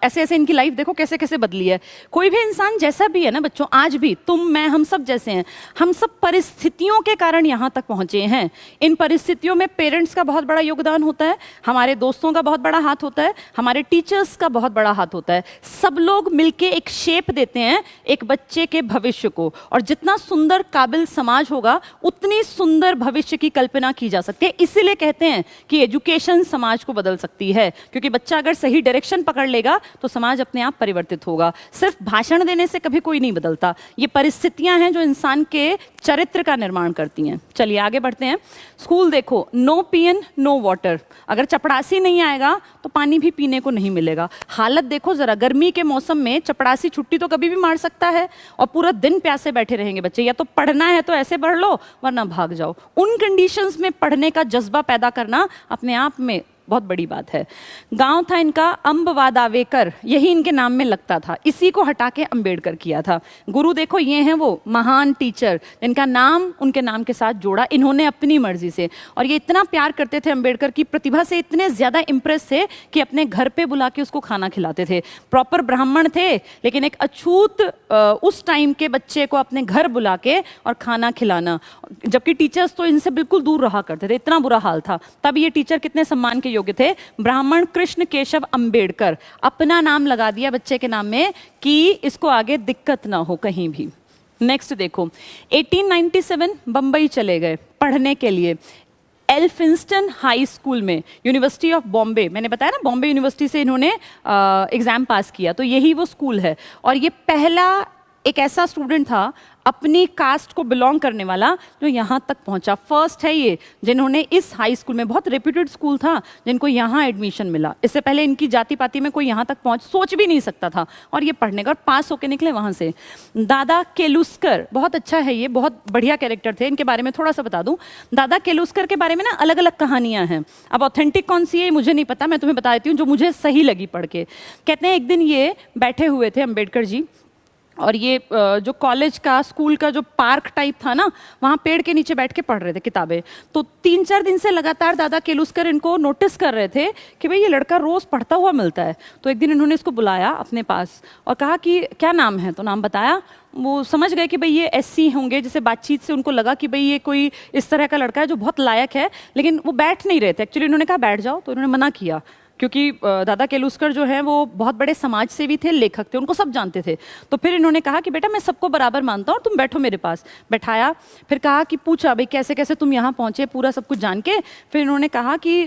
ऐसे ऐसे इनकी लाइफ देखो कैसे कैसे बदली है। कोई भी इंसान जैसा भी है ना बच्चों, आज भी तुम मैं हम सब जैसे हैं, हम सब परिस्थितियों के कारण यहाँ तक पहुँचे हैं। इन परिस्थितियों में पेरेंट्स का बहुत बड़ा योगदान होता है, हमारे दोस्तों का बहुत बड़ा हाथ होता है, हमारे टीचर्स का बहुत बड़ा हाथ होता है। सब लोग मिलके एक शेप देते हैं एक बच्चे के भविष्य को, और जितना सुंदर काबिल समाज होगा उतनी सुंदर भविष्य की कल्पना की जा सकती है। इसीलिए कहते हैं कि एजुकेशन समाज को बदल सकती है, क्योंकि बच्चा अगर सही डायरेक्शन पकड़ लेगा तो समाज अपने आप परिवर्तित होगा। सिर्फ भाषण देने से कभी कोई नहीं बदलता, ये परिस्थितियां हैं जो इंसान के चरित्र का निर्माण करती हैं। चलिए आगे बढ़ते हैं। स्कूल देखो, नो पियन नो वाटर, अगर चपड़ासी नहीं आएगा तो पानी भी पीने को नहीं मिलेगा। हालत देखो जरा, गर्मी के मौसम में चपड़ासी छुट्टी तो कभी भी मार सकता है और पूरा दिन प्यासे बैठे रहेंगे बच्चे। या तो पढ़ना है तो ऐसे पढ़ लो वरना भाग जाओ। उन कंडीशंस में पढ़ने का जज्बा पैदा करना अपने आप में बहुत बड़ी बात है। गांव था इनका अम्बवादावेकर, यही इनके नाम में लगता था, इसी को हटा के अंबेडकर किया था। गुरु देखो ये हैं वो महान टीचर जिनका नाम उनके नाम के साथ जोड़ा इन्होंने अपनी मर्जी से। और ये इतना प्यार करते थे अंबेडकर की प्रतिभा से, इतने ज्यादा इंप्रेस थे कि अपने घर पे बुला के उसको खाना खिलाते थे। प्रॉपर ब्राह्मण थे लेकिन एक अछूत उस टाइम के बच्चे को अपने घर बुला के और खाना खिलाना, जबकि टीचर्स तो इनसे बिल्कुल दूर रहा करते थे, इतना बुरा हाल था। तब ये टीचर कितने सम्मान के योग्य थे, ब्राह्मण कृष्ण केशव अंबेडकर। अपना नाम लगा दिया बच्चे के नाम में कि इसको आगे दिक्कत ना हो कहीं भी। नेक्स्ट देखो, 1897 बंबई चले गए पढ़ने के लिए, एल्फिंस्टन हाई स्कूल में, यूनिवर्सिटी ऑफ बॉम्बे। मैंने बताया ना बॉम्बे यूनिवर्सिटी से इन्होंने एग्जाम पास किया, तो यही वो स्कूल है। और ये पहला एक ऐसा स्टूडेंट था अपनी कास्ट को बिलोंग करने वाला जो यहाँ तक पहुँचा। फर्स्ट है ये जिन्होंने इस हाई स्कूल में, बहुत रेप्यूटेड स्कूल था, जिनको यहाँ एडमिशन मिला। इससे पहले इनकी जाति पाति में कोई यहाँ तक सोच भी नहीं सकता था, और ये पढ़ने का और पास होके निकले वहाँ से। दादा केलुस्कर, बहुत अच्छा है ये, बहुत बढ़िया कैरेक्टर थे। इनके बारे में थोड़ा सा बता दूँ, दादा केलुस्कर के बारे में ना अलग अलग कहानियाँ हैं। अब ऑथेंटिक कौन सी है मुझे नहीं पता, मैं तुम्हें बता देती हूँ जो मुझे सही लगी पढ़ के। कहते हैं एक दिन ये बैठे हुए थे अम्बेडकर जी, और ये जो कॉलेज का स्कूल का जो पार्क टाइप था ना, वहाँ पेड़ के नीचे बैठ के पढ़ रहे थे किताबें। तो 3-4 दिन से लगातार दादा केलुस्कर इनको नोटिस कर रहे थे कि भाई ये लड़का रोज़ पढ़ता हुआ मिलता है। तो एक दिन इन्होंने इसको बुलाया अपने पास और कहा कि क्या नाम है, तो नाम बताया। वो समझ गए कि भाई ये एससी होंगे, जैसे बातचीत से उनको लगा कि भाई ये कोई इस तरह का लड़का है जो बहुत लायक है, लेकिन वो बैठ नहीं रहे थे। एक्चुअली इन्होंने कहा बैठ जाओ, तो इन्होंने मना किया, क्योंकि दादा केलुस्कर जो है वो बहुत बड़े समाज सेवी थे, लेखक थे, उनको सब जानते थे। तो फिर इन्होंने कहा कि बेटा मैं सबको बराबर मानता हूँ, तुम बैठो मेरे पास। बैठाया, फिर कहा कि पूछा भाई कैसे कैसे तुम यहाँ पहुँचे, पूरा सब कुछ जान के। फिर इन्होंने कहा कि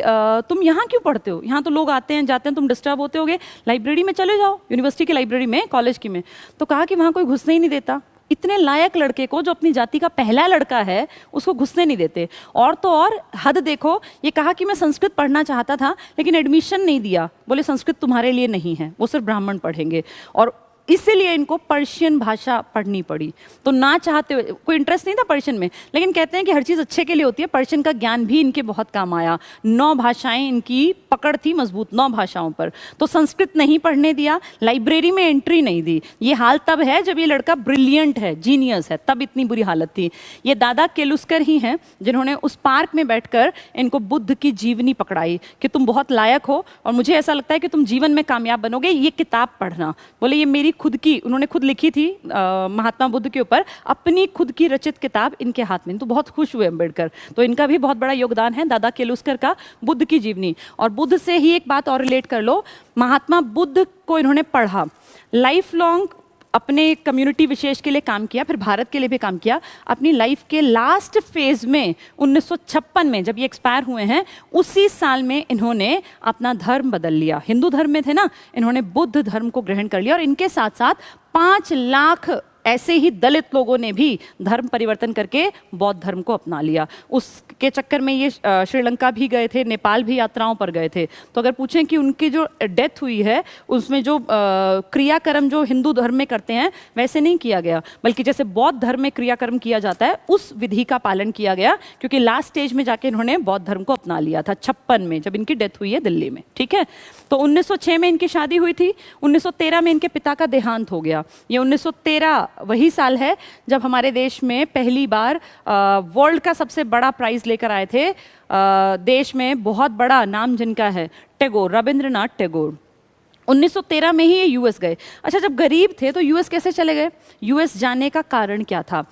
तुम यहाँ क्यों पढ़ते हो, यहाँ तो लोग आते हैं जाते हैं, तुम डिस्टर्ब होते होगे, लाइब्रेरी में चले जाओ, यूनिवर्सिटी की लाइब्रेरी में, कॉलेज की में। तो कहा कि वहाँ कोई घुसने ही नहीं देता, इतने लायक लड़के को जो अपनी जाति का पहला लड़का है उसको घुसने नहीं देते। और तो और हद देखो, ये कहा कि मैं संस्कृत पढ़ना चाहता था लेकिन एडमिशन नहीं दिया, बोले संस्कृत तुम्हारे लिए नहीं है, वो सिर्फ ब्राह्मण पढ़ेंगे। और इसीलिए इनको पर्शियन भाषा पढ़नी पड़ी। तो ना चाहते हुए, कोई इंटरेस्ट नहीं था पर्शियन में, लेकिन कहते हैं कि हर चीज़ अच्छे के लिए होती है, पर्शियन का ज्ञान भी इनके बहुत काम आया। 9 भाषाएं इनकी पकड़ थी मजबूत, 9 भाषाओं पर। तो संस्कृत नहीं पढ़ने दिया, लाइब्रेरी में एंट्री नहीं दी। ये हाल तब है जब ये लड़का ब्रिलियंट है, जीनियस है, तब इतनी बुरी हालत थी। ये दादा केलुस्कर ही हैं जिन्होंने उस पार्क में बैठकर इनको बुद्ध की जीवनी पकड़ाई कि तुम बहुत लायक हो और मुझे ऐसा लगता है कि तुम जीवन में कामयाब बनोगे, ये किताब पढ़ना। बोले ये मेरी खुद की, उन्होंने खुद लिखी थी महात्मा बुद्ध के ऊपर, अपनी खुद की रचित किताब इनके हाथ में। तो बहुत खुश हुए अम्बेडकर। तो इनका भी बहुत बड़ा योगदान है दादा केलुस्कर का, बुद्ध की जीवनी। और बुद्ध से ही एक बात और रिलेट कर लो, महात्मा बुद्ध को इन्होंने पढ़ा, लाइफ लॉन्ग अपने कम्युनिटी विशेष के लिए काम किया, फिर भारत के लिए भी काम किया। अपनी लाइफ के लास्ट फेज में 1956 में जब ये एक्सपायर हुए हैं, उसी साल में इन्होंने अपना धर्म बदल लिया। हिंदू धर्म में थे ना, इन्होंने बुद्ध धर्म को ग्रहण कर लिया। और इनके साथ साथ 5 लाख ऐसे ही दलित लोगों ने भी धर्म परिवर्तन करके बौद्ध धर्म को अपना लिया। उसके चक्कर में ये श्रीलंका भी गए थे, नेपाल भी यात्राओं पर गए थे। तो अगर पूछें कि उनकी जो डेथ हुई है उसमें जो क्रियाकर्म जो हिंदू धर्म में करते हैं वैसे नहीं किया गया, बल्कि जैसे बौद्ध धर्म में क्रियाकर्म किया जाता है उस विधि का पालन किया गया, क्योंकि लास्ट स्टेज में जाके इन्होंने बौद्ध धर्म को अपना लिया था 56 में, जब इनकी डेथ हुई है दिल्ली में। ठीक है, तो 1906 में इनकी शादी हुई थी, 1913 में इनके पिता का देहांत हो गया। ये 1913 वही साल है जब हमारे देश में पहली बार वर्ल्ड का सबसे बड़ा प्राइज लेकर आए थे। देश में बहुत बड़ा नाम जिनका है, टैगोर, रविंद्रनाथ टैगोर। 1913 में ही ये यूएस गए। अच्छा, जब गरीब थे तो यूएस कैसे चले गए? यूएस जाने का कारण क्या था?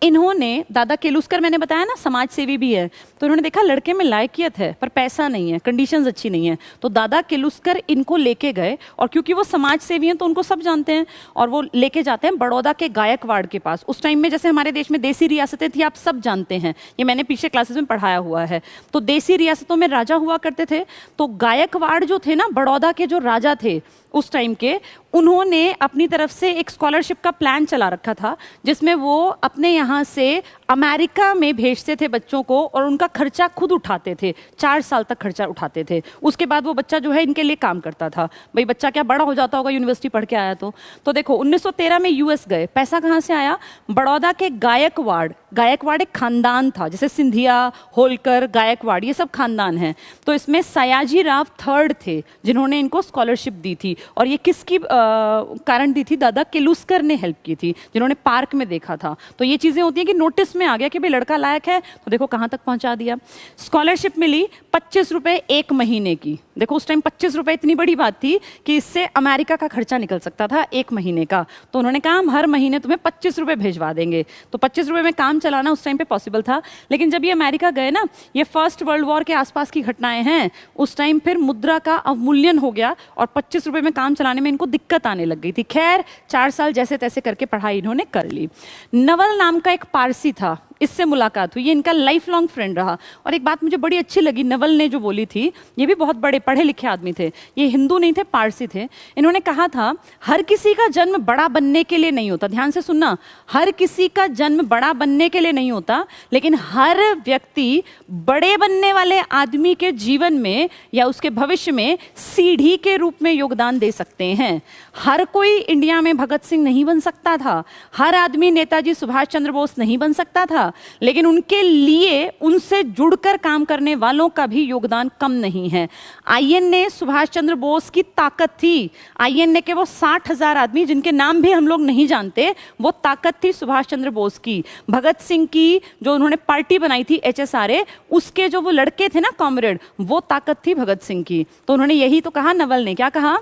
इन्होंने, दादा केलुस्कर मैंने बताया ना समाज सेवी भी है, तो इन्होंने देखा लड़के में लायकियत है पर पैसा नहीं है, कंडीशंस अच्छी नहीं है, तो दादा केलुस्कर इनको लेके गए। और क्योंकि वो समाज सेवी हैं तो उनको सब जानते हैं, और वो लेके जाते हैं बड़ौदा के गायकवाड़ के पास। उस टाइम में जैसे हमारे देश में देसी रियासतें थी, आप सब जानते हैं, ये मैंने पीछे क्लासेस में पढ़ाया हुआ है। तो देसी रियासतों में राजा हुआ करते थे, तो गायकवाड़ जो थे ना, बड़ौदा के जो राजा थे उस टाइम के, उन्होंने अपनी तरफ से एक स्कॉलरशिप का प्लान चला रखा था, जिसमें वो अपने यहाँ से अमेरिका में भेजते थे बच्चों को और उनका खर्चा खुद उठाते थे। 4 साल तक खर्चा उठाते थे। उसके बाद वो बच्चा जो है इनके लिए काम करता था। भाई बच्चा क्या बड़ा हो जाता होगा यूनिवर्सिटी पढ़ के आया तो देखो 1913 में यूएस गए। पैसा कहाँ से आया? बड़ौदा के गायकवाड़, गायकवाड़ एक खानदान था, जैसे सिंधिया, होलकर, गायकवाड़, ये सब खानदान हैं। तो इसमें सयाजी राव थर्ड थे जिन्होंने इनको स्कॉलरशिप दी थी। और ये किसकी कारण दी थी? दादा केलुस्कर ने हेल्प की थी, जिन्होंने पार्क में देखा था। तो ये चीज़ें होती हैं कि नोटिस में आ गया कि भाई लड़का लायक है, तो देखो कहाँ तक पहुँचा दिया। स्कॉलरशिप मिली 25 रुपये 1 महीने की। देखो उस टाइम 25 रुपये इतनी बड़ी बात थी कि इससे अमेरिका का खर्चा निकल सकता था 1 महीने का। तो उन्होंने कहा हम हर महीने तुम्हें 25 रुपये भेजवा देंगे। तो 25 रुपये में काम चलाना उस टाइम पे पॉसिबल था। लेकिन जब ये अमेरिका गए ना, ये फर्स्ट वर्ल्ड वॉर के आसपास की घटनाएं हैं, उस टाइम फिर मुद्रा का अवमूल्यन हो गया और 25 रुपये में काम चलाने में इनको दिक्कत आने लग गई थी। खैर 4 साल जैसे तैसे करके पढ़ाई इन्होंने कर ली। नवल नाम का एक पारसी था, इससे मुलाकात हुई, ये इनका लाइफ लॉन्ग फ्रेंड रहा। और एक बात मुझे बड़ी अच्छी लगी नवल ने जो बोली थी, ये भी बहुत बड़े पढ़े लिखे आदमी थे, ये हिंदू नहीं थे, पारसी थे। इन्होंने कहा था हर किसी का जन्म बड़ा बनने के लिए नहीं होता, ध्यान से सुनना, हर किसी का जन्म बड़ा बनने के लिए नहीं होता, लेकिन हर व्यक्ति बड़े बनने वाले आदमी के जीवन में या उसके भविष्य में सीढ़ी के रूप में योगदान दे सकते हैं। हर कोई इंडिया में भगत सिंह नहीं बन सकता था, हर आदमी नेताजी सुभाष चंद्र बोस नहीं बन सकता था, लेकिन उनके लिए उनसे जुड़कर काम करने वालों का भी योगदान कम नहीं है। आईएनए सुभाष चंद्र बोस की ताकत थी। आईएनए के वो 60,000 आदमी जिनके नाम भी हम लोग नहीं जानते, वो ताकत थी सुभाष चंद्र बोस की। भगत सिंह की जो उन्होंने पार्टी बनाई थी HSRA, उसके जो वो लड़के थे ना कॉमरेड, वो ताकत थी भगत सिंह की। तो उन्होंने यही तो कहा, नवल ने क्या कहा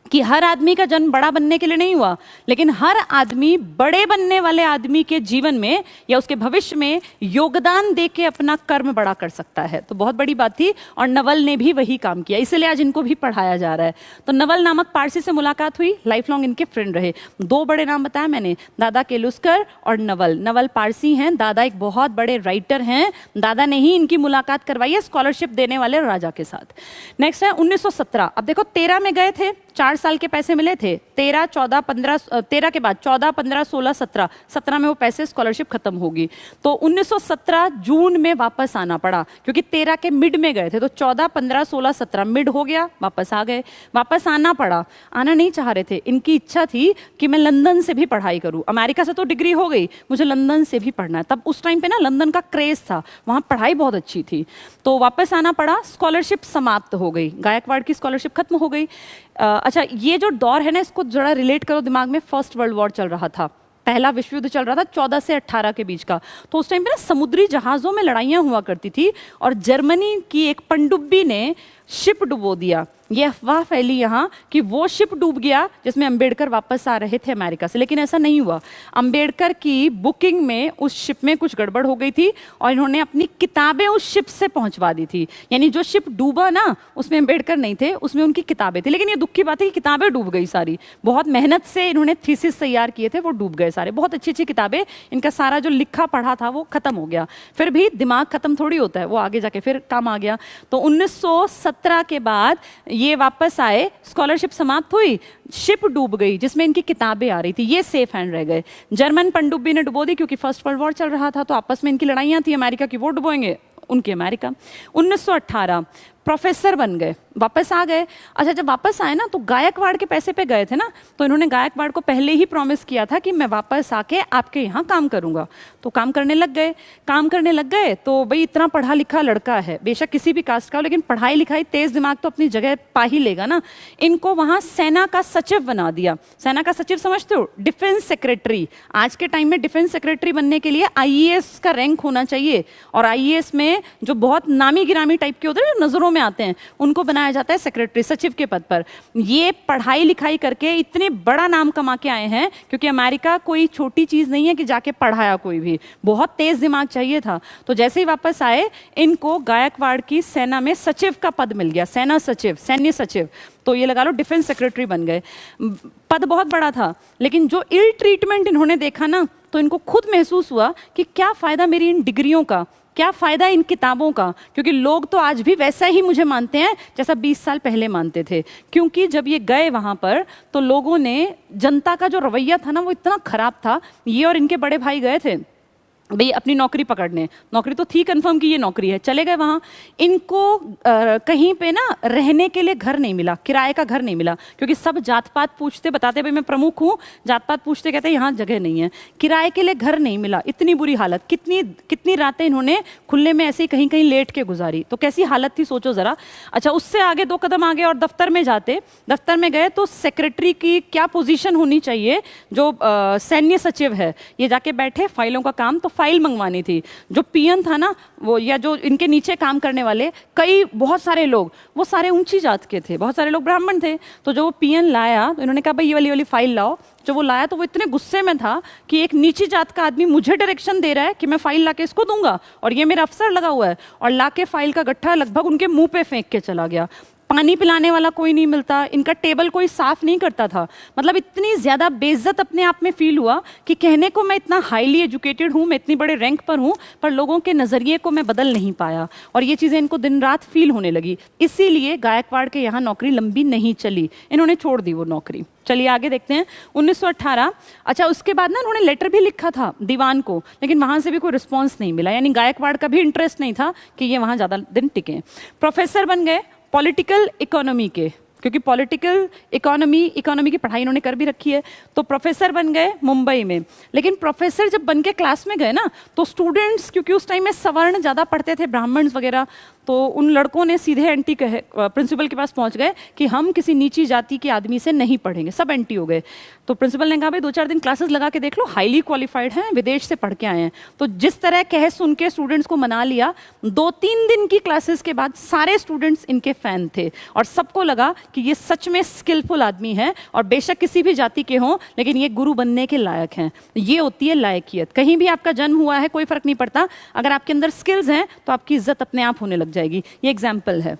कि हर आदमी का जन्म बड़ा बनने के लिए नहीं हुआ, लेकिन हर आदमी बड़े बनने वाले आदमी के जीवन में या उसके भविष्य में योगदान दे के अपना कर्म बड़ा कर सकता है। तो बहुत बड़ी बात थी और नवल ने भी वही काम किया, इसलिए आज इनको भी पढ़ाया जा रहा है। तो नवल नामक पारसी से मुलाकात हुई, लाइफ लॉन्ग इनके फ्रेंड रहे। 2 बड़े नाम बताया मैंने, दादा केलुस्कर और नवल। नवल पारसी हैं, दादा एक बहुत बड़े राइटर हैं। दादा ने ही इनकी मुलाकात करवाई है स्कॉलरशिप देने वाले राजा के साथ। नेक्स्ट है 1917। अब देखो 13 में गए थे, 4 साल के पैसे मिले थे। 13, 14, 15, 13 के बाद 14, 15, 16, 17, 17 में वो पैसे स्कॉलरशिप खत्म होगी। तो 1917 जून में वापस आना पड़ा, क्योंकि 13 के मिड में गए थे। तो 14, 15, 16, 17 मिड हो गया, वापस आ गए। वापस आना पड़ा, आना नहीं चाह रहे थे। इनकी इच्छा थी कि मैं लंदन से भी पढ़ाई करूं। अमेरिका से तो डिग्री हो गई, मुझे लंदन से भी पढ़ना है। तब उस टाइम पे ना लंदन का क्रेज था, वहाँ पढ़ाई बहुत अच्छी थी। तो वापस आना पड़ा, स्कॉलरशिप समाप्त हो गई, गायकवाड़ की स्कॉलरशिप खत्म हो गई। अच्छा, ये जो दौर है ना, इसको जरा रिलेट करो दिमाग में। फर्स्ट वर्ल्ड वॉर चल रहा था, पहला विश्व युद्ध चल रहा था 14 से 18 के बीच का। तो उस टाइम पे ना समुद्री जहाज़ों में लड़ाइयाँ हुआ करती थी और जर्मनी की एक पनडुब्बी ने शिप डुबो दिया। ये अफवाह फैली यहाँ कि वो शिप डूब गया जिसमें अंबेडकर वापस आ रहे थे अमेरिका से, लेकिन ऐसा नहीं हुआ। अंबेडकर की बुकिंग में उस शिप में कुछ गड़बड़ हो गई थी और इन्होंने अपनी किताबें उस शिप से पहुंचवा दी थी। यानी जो शिप डूबा ना, उसमें अंबेडकर नहीं थे, उसमें उनकी किताबें थी। लेकिन ये दुख की बात है कि किताबें डूब गई सारी। बहुत मेहनत से इन्होंने थीसिस तैयार किए थे, वो डूब गए सारे। बहुत अच्छी अच्छी किताबें, इनका सारा जो लिखा पढ़ा था वो खत्म हो गया। फिर भी दिमाग खत्म थोड़ी होता है, वो आगे जाके फिर काम आ गया। तो 1917 के बाद ये वापस आए, स्कॉलरशिप समाप्त हुई, शिप डूब गई जिसमें इनकी किताबें आ रही थी, ये सेफ हैंड रह गए। जर्मन पनडुब्बी ने डुबो दी, क्योंकि फर्स्ट वर्ल्ड वॉर चल रहा था, तो आपस में इनकी लड़ाइयाँ थी, अमेरिका की वो डुबोएंगे, उनकी अमेरिका। 1918 प्रोफेसर बन गए, वापस आ गए। अच्छा, जब वापस आए ना तो गायकवाड़ के पैसे पे गए थे ना, तो इन्होंने गायकवाड़ को पहले ही प्रॉमिस किया था कि मैं वापस आके आपके यहाँ काम करूँगा। तो काम करने लग गए, काम करने लग गए। तो भाई इतना पढ़ा लिखा लड़का है, बेशक किसी भी कास्ट का हो, लेकिन पढ़ाई लिखाई तेज दिमाग तो अपनी जगह पा ही लेगा ना। इनको वहाँ सेना का सचिव बना दिया। सेना का सचिव समझते हो? Defence secretary. आज के टाइम में डिफेंस सेक्रेटरी बनने के लिए IAS का रैंक होना चाहिए, और IAS में जो बहुत नामी गिरामी टाइप के होते हैं, जो नजरों में आते हैं उनको बनाया जाता है सेक्रेटरी, सचिव के पद पर। ये पढ़ाई लिखाई करके इतने बड़ा नाम कमा के आए हैं, क्योंकि अमेरिका कोई छोटी चीज़ नहीं है कि जाके पढ़ाया कोई भी, बहुत तेज दिमाग चाहिए था। तो जैसे ही वापस आए इनको गायकवाड़ की सेना में सचिव का पद मिल गया, सेना सचिव, सैन्य सचिव, तो ये लगा लो डिफेंस सेक्रेटरी बन गए। पद बहुत बड़ा था, लेकिन जो इल ट्रीटमेंट इन्होंने देखा ना, तो इनको खुद महसूस हुआ कि क्या फ़ायदा मेरी इन डिग्रियों का, क्या फ़ायदा इन किताबों का, क्योंकि लोग तो आज भी वैसा ही मुझे मानते हैं जैसा 20 साल पहले मानते थे। क्योंकि जब ये गए वहाँ पर तो लोगों ने, जनता का जो रवैया था ना वो इतना ख़राब था। ये और इनके बड़े भाई गए थे भाई अपनी नौकरी पकड़ने, नौकरी तो थी कंफर्म कि ये नौकरी है, चले गए वहाँ। इनको कहीं पे ना रहने के लिए घर नहीं मिला, किराए का घर नहीं मिला, क्योंकि सब जात पात पूछते, बताते भाई मैं प्रमुख हूँ, जात पात पूछते कहते यहाँ जगह नहीं है, किराए के लिए घर नहीं मिला। इतनी बुरी हालत, कितनी कितनी रातें इन्होंने खुले में ऐसे ही कहीं कहीं लेट के गुजारी, तो कैसी हालत थी सोचो ज़रा। अच्छा, उससे आगे 2 कदम आगे और दफ्तर में जाते, दफ्तर में गए तो सेक्रेटरी की क्या पोजीशन होनी चाहिए, जो सैन्य सचिव है, ये जाके बैठे, फाइलों का काम, तो फाइल मंगवानी थी। जो पीएन था ना वो, या जो इनके नीचे काम करने वाले, कई बहुत सारे लोग, वो सारे ऊंची जात के थे, बहुत सारे लोग ब्राह्मण थे। तो जो वो पीएन लाया तो इन्होंने कहा भाई ये वाली फाइल लाओ। जो वो लाया तो वो इतने गुस्से में था कि एक नीची जात का आदमी मुझे डायरेक्शन दे रहा है कि मैं फाइल लाके इसको दूंगा, और ये मेरा अफसर लगा हुआ है, और लाके फाइल का गट्ठा लगभग उनके मुंह पे फेंक के चला गया। पानी पिलाने वाला कोई नहीं मिलता, इनका टेबल कोई साफ नहीं करता था। मतलब इतनी ज़्यादा बेइज्जत अपने आप में फील हुआ कि कहने को मैं इतना हाईली एजुकेटेड हूँ, मैं इतनी बड़े रैंक पर हूँ, पर लोगों के नज़रिए को मैं बदल नहीं पाया, और ये चीज़ें इनको दिन रात फील होने लगी। इसीलिए गायकवाड़ के यहाँ नौकरी लंबी नहीं चली, इन्होंने छोड़ दी वो नौकरी। चलिए आगे देखते हैं 1918। अच्छा, उसके बाद ना उन्होंने लेटर भी लिखा था दीवान को, लेकिन वहाँ से भी कोई रिस्पॉन्स नहीं मिला, यानी गायकवाड़ का भी इंटरेस्ट नहीं था कि ये वहाँ ज़्यादा दिन टिके। प्रोफेसर बन गए पॉलिटिकल इकोनॉमी के, क्योंकि पॉलिटिकल इकोनॉमी की पढ़ाई इन्होंने कर भी रखी है, तो प्रोफेसर बन गए मुंबई में। लेकिन प्रोफेसर जब बन के क्लास में गए ना, तो स्टूडेंट्स, क्योंकि उस टाइम में सवर्ण ज़्यादा पढ़ते थे, ब्राह्मण्स वगैरह, तो उन लड़कों ने सीधे एंटी कहे, प्रिंसिपल के पास पहुंच गए कि हम किसी नीची जाति के आदमी से नहीं पढ़ेंगे, सब एंटी हो गए। तो प्रिंसिपल ने कहा भाई 2-4 दिन क्लासेस लगा के देख लो, हाईली क्वालिफाइड हैं, विदेश से पढ़ के आए हैं। तो जिस तरह कह सुन के स्टूडेंट्स को मना लिया, 2-3 दिन की क्लासेस के बाद सारे स्टूडेंट्स इनके फैन थे, और सबको लगा कि ये सच में स्किलफुल आदमी है, और बेशक किसी भी जाति के हों, लेकिन ये गुरु बनने के लायक हैं। ये होती है लायकियत। कहीं भी आपका जन्म हुआ है कोई फर्क नहीं पड़ता, अगर आपके अंदर स्किल्स हैं तो आपकी इज्जत अपने आप होने लग जाएगी। ये एग्जाम्पल है।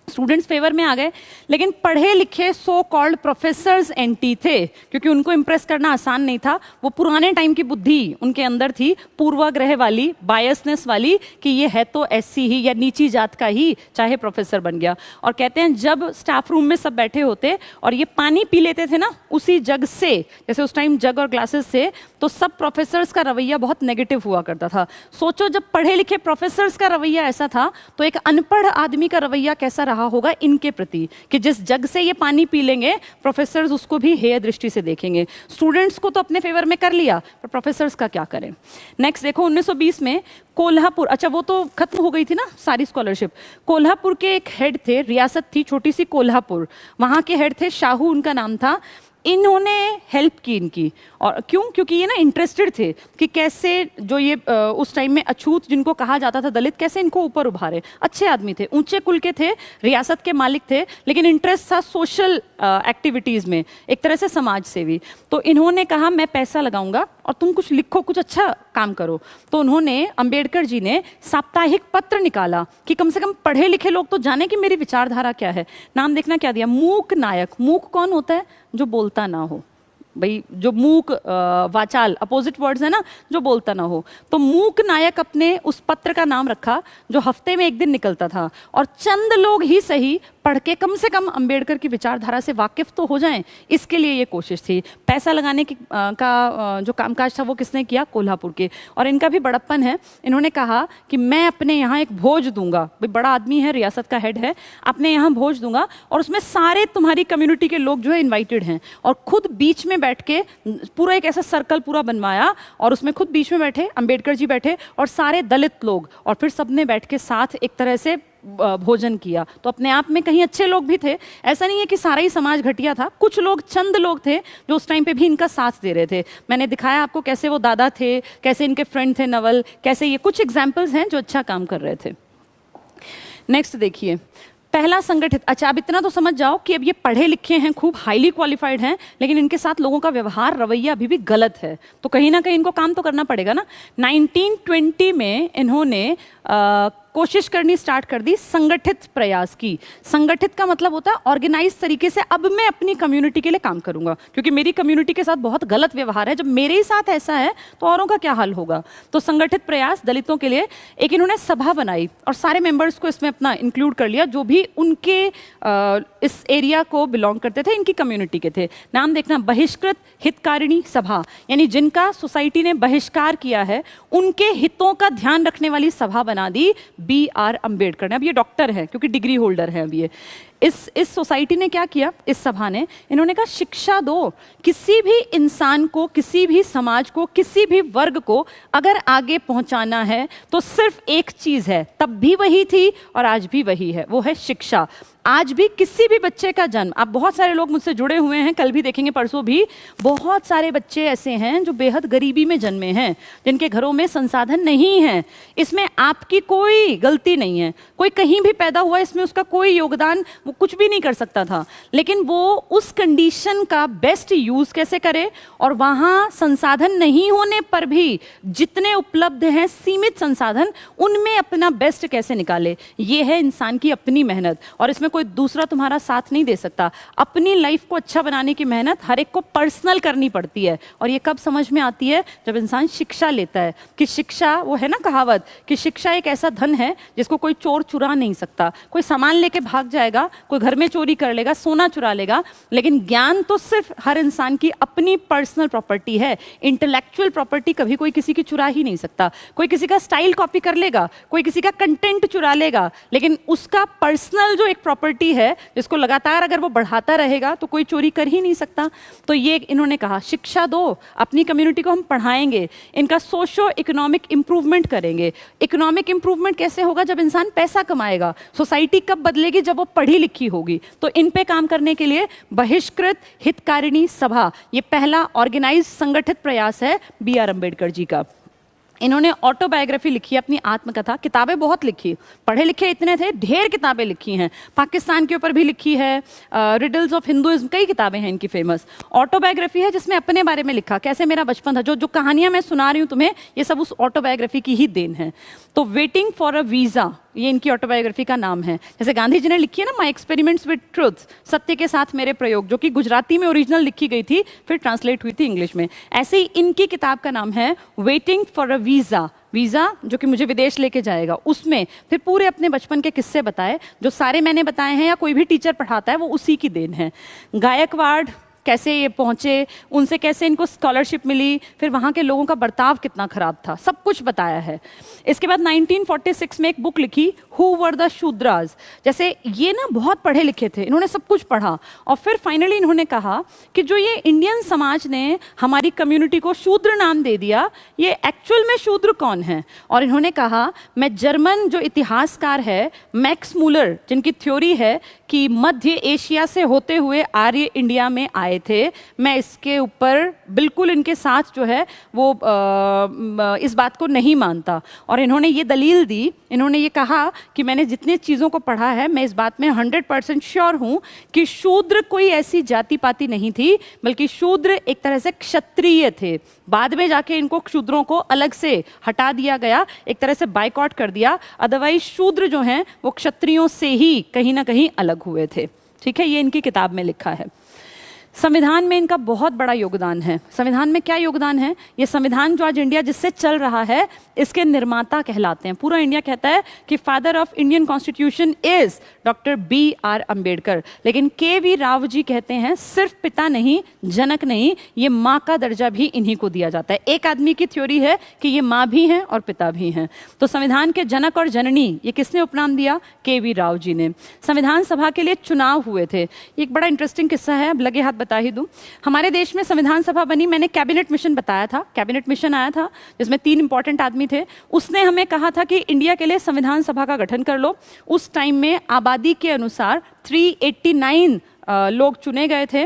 स्टूडेंट्स फेवर में आ गए, लेकिन पढ़े लिखे सो कॉल्ड प्रोफेसर्स एंटी थे, क्योंकि उनको इंप्रेस करना आसान नहीं था। वो पुराने टाइम की बुद्धि उनके अंदर थी, पूर्वाग्रह वाली, बायसनेस वाली, कि ये है तो ऐसी ही या नीची जात का ही, चाहे प्रोफेसर बन गया। और कहते हैं जब स्टाफ रूम में सब बैठे होते और ये पानी पी लेते थे ना उसी जग से, जैसे उस टाइम जग और ग्लासेस से, तो सब प्रोफेसर्स का रवैया बहुत नेगेटिव हुआ करता था। सोचो जब पढ़े लिखे प्रोफेसर्स का रवैया ऐसा था, तो एक अनपढ़ आदमी का रवैया कैसा रहा होगा इनके प्रति, कि जिस जग से ये पानी पी लेंगे प्रोफेसर्स उसको भी हेय दृष्टि से देखेंगे। स्टूडेंट्स को तो अपने फेवर में कर लिया, पर प्रोफेसर्स का क्या करें। नेक्स्ट देखो 1920 में कोल्हापुर, अच्छा वो तो खत्म हो गई थी ना सारी स्कॉलरशिप। कोल्हापुर के एक हेड थे, रियासत थी छोटी सी कोल्हापुर, वहाँ के हेड थे शाहू उनका नाम था। इन्होंने हेल्प की इनकी, और क्यों, क्योंकि ये ना इंटरेस्टेड थे कि कैसे जो ये उस टाइम में अछूत जिनको कहा जाता था, दलित, कैसे इनको ऊपर उभारे। अच्छे आदमी थे, ऊंचे कुल के थे, रियासत के मालिक थे, लेकिन इंटरेस्ट था सोशल एक्टिविटीज़ में, एक तरह से समाज सेवी। तो इन्होंने कहा मैं पैसा लगाऊंगा और तुम कुछ लिखो, कुछ अच्छा काम करो। तो उन्होंने, अंबेडकर जी ने साप्ताहिक पत्र निकाला कि कम से कम पढ़े लिखे लोग तो जाने कि मेरी विचारधारा क्या है। नाम देखना क्या दिया, मूक नायक। मूक कौन होता है, जो बोलता ना हो। भाई जो मूक, वाचाल, अपोजिट वर्ड्स है ना, जो बोलता ना हो। तो मूक नायक अपने उस पत्र का नाम रखा, जो हफ्ते में एक दिन निकलता था, और चंद लोग ही सही पढ़ के कम से कम अंबेडकर की विचारधारा से वाकिफ तो हो जाएं, इसके लिए ये कोशिश थी। पैसा लगाने की का जो कामकाज था वो किसने किया, कोल्हापुर के। और इनका भी बड़प्पन है, इन्होंने कहा कि मैं अपने यहाँ एक भोज दूंगा, भाई बड़ा आदमी है, रियासत का हेड है, अपने यहाँ भोज दूंगा, और उसमें सारे तुम्हारी कम्युनिटी के लोग जो है इन्वाइटेड हैं। और खुद बीच में बैठ के पूरा एक ऐसा सर्कल पूरा बनवाया, और उसमें खुद बीच में बैठे, अंबेडकर जी बैठे और सारे दलित लोग, और फिर सबने बैठ के साथ एक तरह से भोजन किया। तो अपने आप में कहीं अच्छे लोग भी थे, ऐसा नहीं है कि सारा ही समाज घटिया था। कुछ लोग, चंद लोग थे जो उस टाइम पे भी इनका साथ दे रहे थे। मैंने दिखाया आपको कैसे वो दादा थे, कैसे इनके फ्रेंड थे नवल, कैसे ये कुछ एग्जाम्पल्स हैं जो अच्छा काम कर रहे थे। नेक्स्ट देखिए, पहला संगठित। अच्छा, अब इतना तो समझ जाओ कि अब ये पढ़े लिखे हैं, खूब हाईली क्वालिफाइड हैं, लेकिन इनके साथ लोगों का व्यवहार, रवैया अभी भी गलत है, तो कहीं ना कहीं इनको काम तो करना पड़ेगा ना। 1920 में इन्होंने कोशिश करनी स्टार्ट कर दी, संगठित प्रयास की। संगठित का मतलब होता है ऑर्गेनाइज तरीके से, अब मैं अपनी कम्युनिटी के लिए काम करूंगा, क्योंकि मेरी कम्युनिटी के साथ बहुत गलत व्यवहार है, जब मेरे ही साथ ऐसा है तो औरों का क्या हाल होगा। तो संगठित प्रयास दलितों के लिए एक इन्होंने सभा बनाई और सारे मेंबर्स को इसमें अपना इंक्लूड कर लिया, जो भी उनके इस एरिया को बिलोंग करते थे, इनकी कम्युनिटी के थे। नाम देखना, बहिष्कृत हितकारिणी सभा, यानी जिनका सोसाइटी ने बहिष्कार किया है उनके हितों का ध्यान रखने वाली सभा बना दी B.R. अम्बेडकर ने। अब ये डॉक्टर है क्योंकि डिग्री होल्डर है अब ये। इस सोसाइटी ने क्या किया, इस सभा ने, इन्होंने कहा शिक्षा दो, किसी भी इंसान को, किसी भी समाज को, किसी भी वर्ग को अगर आगे पहुंचाना है तो सिर्फ एक चीज है, तब भी वही थी और आज भी वही है, वो है शिक्षा। आज भी किसी भी बच्चे का जन्म, आप बहुत सारे लोग मुझसे जुड़े हुए हैं, कल भी देखेंगे, परसों भी, बहुत सारे बच्चे ऐसे हैं जो बेहद गरीबी में जन्मे हैं, जिनके घरों में संसाधन नहीं है। इसमें आपकी कोई गलती नहीं है, कोई कहीं भी पैदा हुआ, इसमें उसका कोई योगदान, वो कुछ भी नहीं कर सकता था, लेकिन वो उस कंडीशन का बेस्ट यूज कैसे करे, और वहां संसाधन नहीं होने पर भी जितने उपलब्ध हैं सीमित संसाधन, उनमें अपना बेस्ट कैसे निकाले। ये है इंसान की अपनी मेहनत, और इसमें कोई दूसरा तुम्हारा साथ नहीं दे सकता। अपनी लाइफ को अच्छा बनाने की मेहनत हर एक को पर्सनल करनी पड़ती है, और ये कब समझ में आती है, जब इंसान शिक्षा लेता है। कि शिक्षा, वो है ना कहावत कि शिक्षा एक ऐसा धन है जिसको कोई चोर चुरा नहीं सकता। कोई सामान लेके भाग जाएगा, कोई घर में चोरी कर लेगा, सोना चुरा लेगा, लेकिन ज्ञान तो सिर्फ हर इंसान की अपनी पर्सनल प्रॉपर्टी है। इंटेलेक्चुअल प्रॉपर्टी कभी कोई किसी की चुरा ही नहीं सकता। कोई किसी का स्टाइल कॉपी कर लेगा, कोई किसी का कंटेंट चुरा लेगा, लेकिन उसका पर्सनल जो एक प्रॉपर्टी है, जिसको लगातार अगर वो बढ़ाता रहेगा तो कोई चोरी कर ही नहीं सकता। तो ये इन्होंने कहा शिक्षा दो, अपनी कम्युनिटी को हम पढ़ाएंगे, इनका सोशो इकोनॉमिक इंप्रूवमेंट करेंगे। इकोनॉमिक इंप्रूवमेंट कैसे होगा, जब इंसान पैसा कमाएगा। सोसाइटी कब बदलेगी, जब वो पढ़ी लिखी होगी। तो इन पे काम करने के लिए बहिष्कृत हितकारिणी सभा, ये पहला ऑर्गेनाइज संगठित प्रयास है B.R. अम्बेडकर जी का। इन्होंने ऑटोबायोग्राफी लिखी, अपनी आत्मकथा, किताबें बहुत लिखी, पढ़े लिखे इतने थे, ढेर किताबें लिखी हैं, पाकिस्तान के ऊपर भी लिखी है, रिडल्स ऑफ हिंदुइज्म, कई किताबें हैं इनकी फेमस। ऑटोबायोग्राफी है जिसमें अपने बारे में लिखा, कैसे मेरा बचपन था, जो जो कहानियां मैं सुना रही हूँ तुम्हें, ये सब उस ऑटोबायोग्राफी की ही देन है। तो वेटिंग फॉर अ वीजा, ये इनकी ऑटोबायोग्राफी का नाम है। जैसे गांधी जी ने लिखी है ना, माई एक्सपेरिमेंट्स विद ट्रुथ, सत्य के साथ मेरे प्रयोग, जो कि गुजराती में ओरिजिनल लिखी गई थी, फिर ट्रांसलेट हुई थी इंग्लिश में। ऐसे ही इनकी किताब का नाम है waiting for a visa, visa जो कि मुझे विदेश लेके जाएगा। उसमें फिर पूरे अपने बचपन के किस्से बताए, जो सारे मैंने बताए हैं या कोई भी टीचर पढ़ाता है वो उसी की देन है। गायकवाड़ कैसे ये पहुंचे, उनसे कैसे इनको स्कॉलरशिप मिली, फिर वहाँ के लोगों का बर्ताव कितना खराब था, सब कुछ बताया है। इसके बाद 1946 में एक बुक लिखी, हु वर द शूद्रास। जैसे ये ना बहुत पढ़े लिखे थे, इन्होंने सब कुछ पढ़ा, और फिर फाइनली इन्होंने कहा कि जो ये इंडियन समाज ने हमारी कम्युनिटी को शूद्र नाम दे दिया, ये एक्चुअल में शूद्र कौन है। और इन्होंने कहा, मैं जर्मन जो इतिहासकार है मैक्स मूलर, जिनकी थ्योरी है कि मध्य एशिया से होते हुए आर्य इंडिया में आए थे, मैं इसके ऊपर बिल्कुल इनके साथ जो है वो इस बात को नहीं मानता। और इन्होंने ये दलील दी, इन्होंने ये कहा कि मैंने जितनी चीज़ों को पढ़ा है, मैं इस बात में 100% श्योर हूँ कि शूद्र कोई ऐसी जाति पाति नहीं थी, बल्कि शूद्र एक तरह से क्षत्रिय थे। बाद में जाके इनको शूद्रों को अलग से हटा दिया गया, एक तरह से बाइकआउट कर दिया, अदरवाइज शूद्र जो हैं वो क्षत्रियों से ही कहीं ना कहीं अलग हुए थे। ठीक है, ये इनकी किताब में लिखा है। संविधान में इनका बहुत बड़ा योगदान है। संविधान में क्या योगदान है, ये संविधान जो आज इंडिया जिससे चल रहा है, इसके निर्माता कहलाते हैं। पूरा इंडिया कहता है कि father of Indian constitution is doctor B.R. Ambedkar, लेकिन KV राव जी कहते हैं सिर्फ पिता नहीं, जनक नहीं, ये माँ का दर्जा भी इन्हीं को दिया जाता है। एक आदमी की थ्योरी है कि ये माँ भी हैं और पिता भी हैं। तो संविधान के जनक और जननी ये किसने उपनाम दिया, KV राव जी ने। संविधान सभा के लिए चुनाव हुए थे। ये एक बड़ा इंटरेस्टिंग किस्सा है, अब लगे हाथ बता ही दूं। हमारे देश में संविधान सभा बनी, मैंने कैबिनेट मिशन बताया था, कैबिनेट मिशन आया था जिसमें 3 इंपॉर्टेंट आदमी थे। उसने हमें कहा था कि इंडिया के लिए संविधान सभा का गठन कर लो। उस टाइम में आबादी के अनुसार 389 लोग चुने गए थे।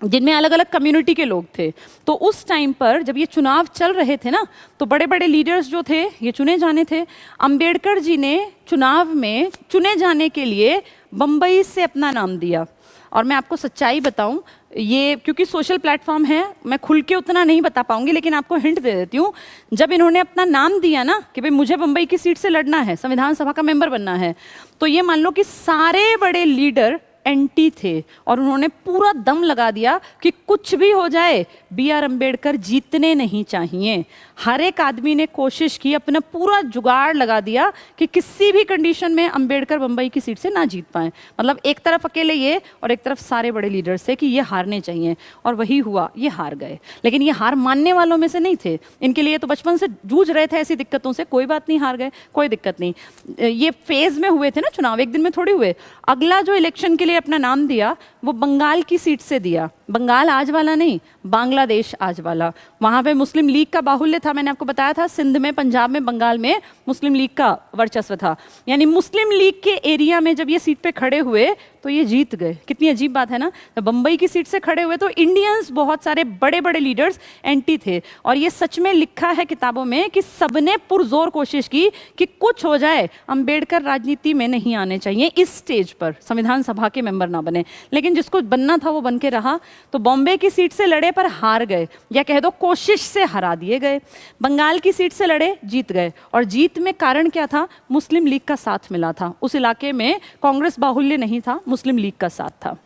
जिनमें अलग अलग कम्युनिटी के लोग थे। तो उस टाइम पर जब ये चुनाव चल रहे थे ना, तो बड़े बड़े लीडर्स जो थे ये चुने जाने थे। अंबेडकर जी ने चुनाव में चुने जाने के लिए बम्बई से अपना नाम दिया। और मैं आपको सच्चाई बताऊं, ये क्योंकि सोशल प्लेटफॉर्म है, मैं खुल के उतना नहीं बता पाऊंगी, लेकिन आपको हिंट दे देती हूँ। जब इन्होंने अपना नाम दिया ना कि भाई मुझे बम्बई की सीट से लड़ना है, संविधान सभा का मेंबर बनना है, तो ये मान लो कि सारे बड़े लीडर एंटी थे और उन्होंने पूरा दम लगा दिया कि कुछ भी हो जाए बी आर अम्बेडकर जीतने नहीं चाहिए। हर एक आदमी ने कोशिश की, अपना पूरा जुगाड़ लगा दिया कि किसी भी कंडीशन में अम्बेडकर बम्बई की सीट से ना जीत पाए। मतलब एक तरफ अकेले ये और एक तरफ सारे बड़े लीडर्स थे कि ये हारने चाहिए, और वही हुआ, ये हार गए। लेकिन ये हार मानने वालों में से नहीं थे, इनके लिए तो बचपन से जूझ रहे थे ऐसी दिक्कतों से, कोई बात नहीं, हार गए, कोई दिक्कत नहीं। ये फेज में हुए थे ना चुनाव, एक दिन में थोड़ी हुए। अगला जो इलेक्शन के लिए अपना नाम दिया वो बंगाल की सीट से दिया। बंगाल आज वाला नहीं, बांग्लादेश आज वाला। वहां पे मुस्लिम लीग का बाहुल्य था, मैंने आपको बताया था। सिंध में, पंजाब में, बंगाल में मुस्लिम लीग का वर्चस्व था। यानी मुस्लिम लीग के एरिया में जब ये सीट पे खड़े हुए तो ये जीत गए। कितनी अजीब बात है ना। तो बंबई की सीट से खड़े हुए तो इंडियंस, बहुत सारे बड़े बड़े लीडर्स एंटी थे। और ये सच में लिखा है किताबों में कि सबने पुरजोर कोशिश की कि कुछ हो जाए, अंबेडकर राजनीति में नहीं आने चाहिए, इस स्टेज पर संविधान सभा के मेंबर ना बने। लेकिन जिसको बनना था वो बन के रहा। तो बॉम्बे की सीट से लड़े पर हार गए, या कह दो कोशिश से हरा दिए गए। बंगाल की सीट से लड़े, जीत गए। और जीत में कारण क्या था? मुस्लिम लीग का साथ मिला था। उस इलाके में कांग्रेस बाहुल्य नहीं था, मुस्लिम लीग का साथ था।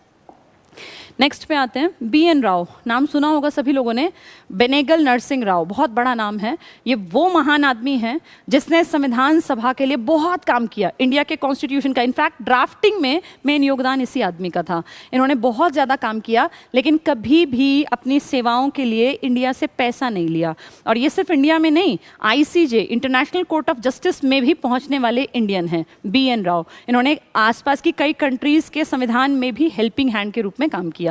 नेक्स्ट पे आते हैं, बी एन राव। नाम सुना होगा सभी लोगों ने, बेनेगल नरसिंह राव, बहुत बड़ा नाम है। ये वो महान आदमी हैं जिसने संविधान सभा के लिए बहुत काम किया, इंडिया के कॉन्स्टिट्यूशन का। इनफैक्ट ड्राफ्टिंग में मेन योगदान इसी आदमी का था। इन्होंने बहुत ज़्यादा काम किया, लेकिन कभी भी अपनी सेवाओं के लिए इंडिया से पैसा नहीं लिया। और ये सिर्फ इंडिया में नहीं, ICJ, international court of justice में भी पहुँचने वाले इंडियन हैं बी एन राव। इन्होंने आसपास की कई कंट्रीज़ के संविधान में भी हेल्पिंग हैंड के रूप में काम किया।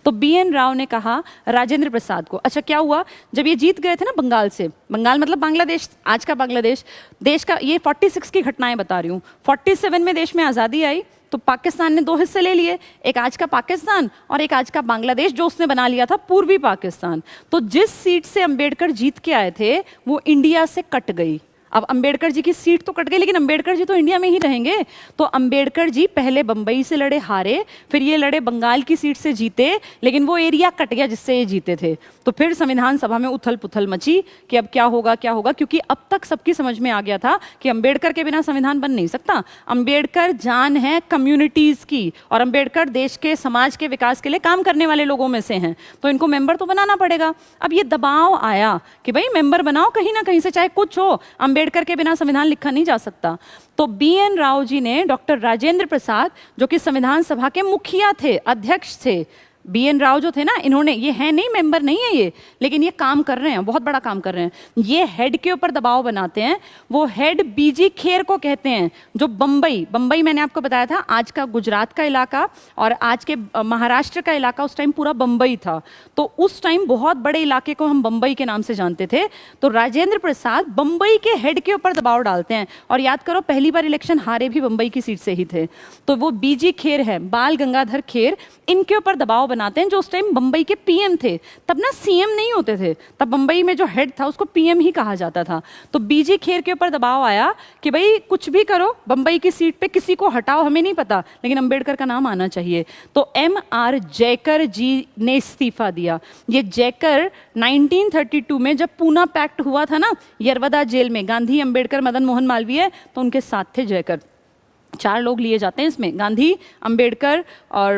तो बी एन राव ने कहा राजेंद्र प्रसाद को, अच्छा क्या हुआ जब ये जीत गए थे ना बंगाल से, बंगाल मतलब बांग्लादेश, आज का बांग्लादेश देश का, ये 46 की घटनाएं बता रही हूँ। 47 में देश में आज़ादी आई तो पाकिस्तान ने 2 हिस्से ले लिए, एक आज का पाकिस्तान और एक आज का बांग्लादेश, जो उसने बना लिया था पूर्वी पाकिस्तान। तो जिस सीट से अंबेडकर जीत के आए थे वो इंडिया से कट गई। अब अंबेडकर जी की सीट तो कट गई, लेकिन अंबेडकर जी तो इंडिया में ही रहेंगे। तो अंबेडकर जी पहले बंबई से लड़े, हारे, फिर ये लड़े बंगाल की सीट से, जीते, लेकिन वो एरिया कट गया जिससे ये जीते थे। तो फिर संविधान सभा में उथल पुथल मची कि अब क्या होगा क्या होगा, क्योंकि अब तक सबकी समझ में आ गया था कि अंबेडकर के बिना संविधान बन नहीं सकता। अंबेडकर जान है कम्युनिटीज़ की, और अंबेडकर देश के समाज के विकास के लिए काम करने वाले लोगों में से हैं, तो इनको मेंबर तो बनाना पड़ेगा। अब ये दबाव आया कि भाई मेंबर बनाओ कहीं ना कहीं से, चाहे कुछ हो, अंबेडकर के बिना संविधान लिखा नहीं जा सकता। तो बी एन राव जी ने डॉक्टर राजेंद्र प्रसाद, जो कि संविधान सभा के मुखिया थे, अध्यक्ष थे, बी एन राव जो थे ना, इन्होंने, ये है नहीं, मेंबर नहीं है ये, लेकिन ये काम कर रहे हैं, बहुत बड़ा काम कर रहे हैं। ये हेड के ऊपर दबाव बनाते हैं। वो हेड बीजी खेर को कहते हैं, जो बंबई मैंने आपको बताया था, आज का गुजरात का इलाका और आज के महाराष्ट्र का इलाका, उस टाइम पूरा बंबई था। तो उस टाइम बहुत बड़े इलाके को हम बंबई के नाम से जानते थे। तो राजेंद्र प्रसाद बंबई के हेड के ऊपर दबाव डालते हैं। और याद करो, पहली बार इलेक्शन हारे भी बंबई की सीट से ही थे। तो वो बीजी खेर है, बाल गंगाधर खेर, इनके ऊपर दबाव बनाते हैं, जो उस टाइम बंबई के पीएम थे। तब ना सीएम नहीं होते थे, तब बंबई में जो हेड था उसको पीएम ही कहा जाता था। तो बीजी खेर के ऊपर दबाव आया कि भाई कुछ भी करो, बंबई की सीट पे किसी को हटाओ, हमें नहीं पता, लेकिन अंबेडकर का नाम आना चाहिए। तो MR जयकर जी ने इस्तीफा दिया। ये जयकर 1932 में जब पूना पैक्ट हुआ था ना, यरवदा जेल में, गांधी, अंबेडकर, मदन मोहन मालवीय, तो उनके साथ थे जयकर। 4 लोग लिए जाते हैं इसमें, गांधी, अंबेडकर और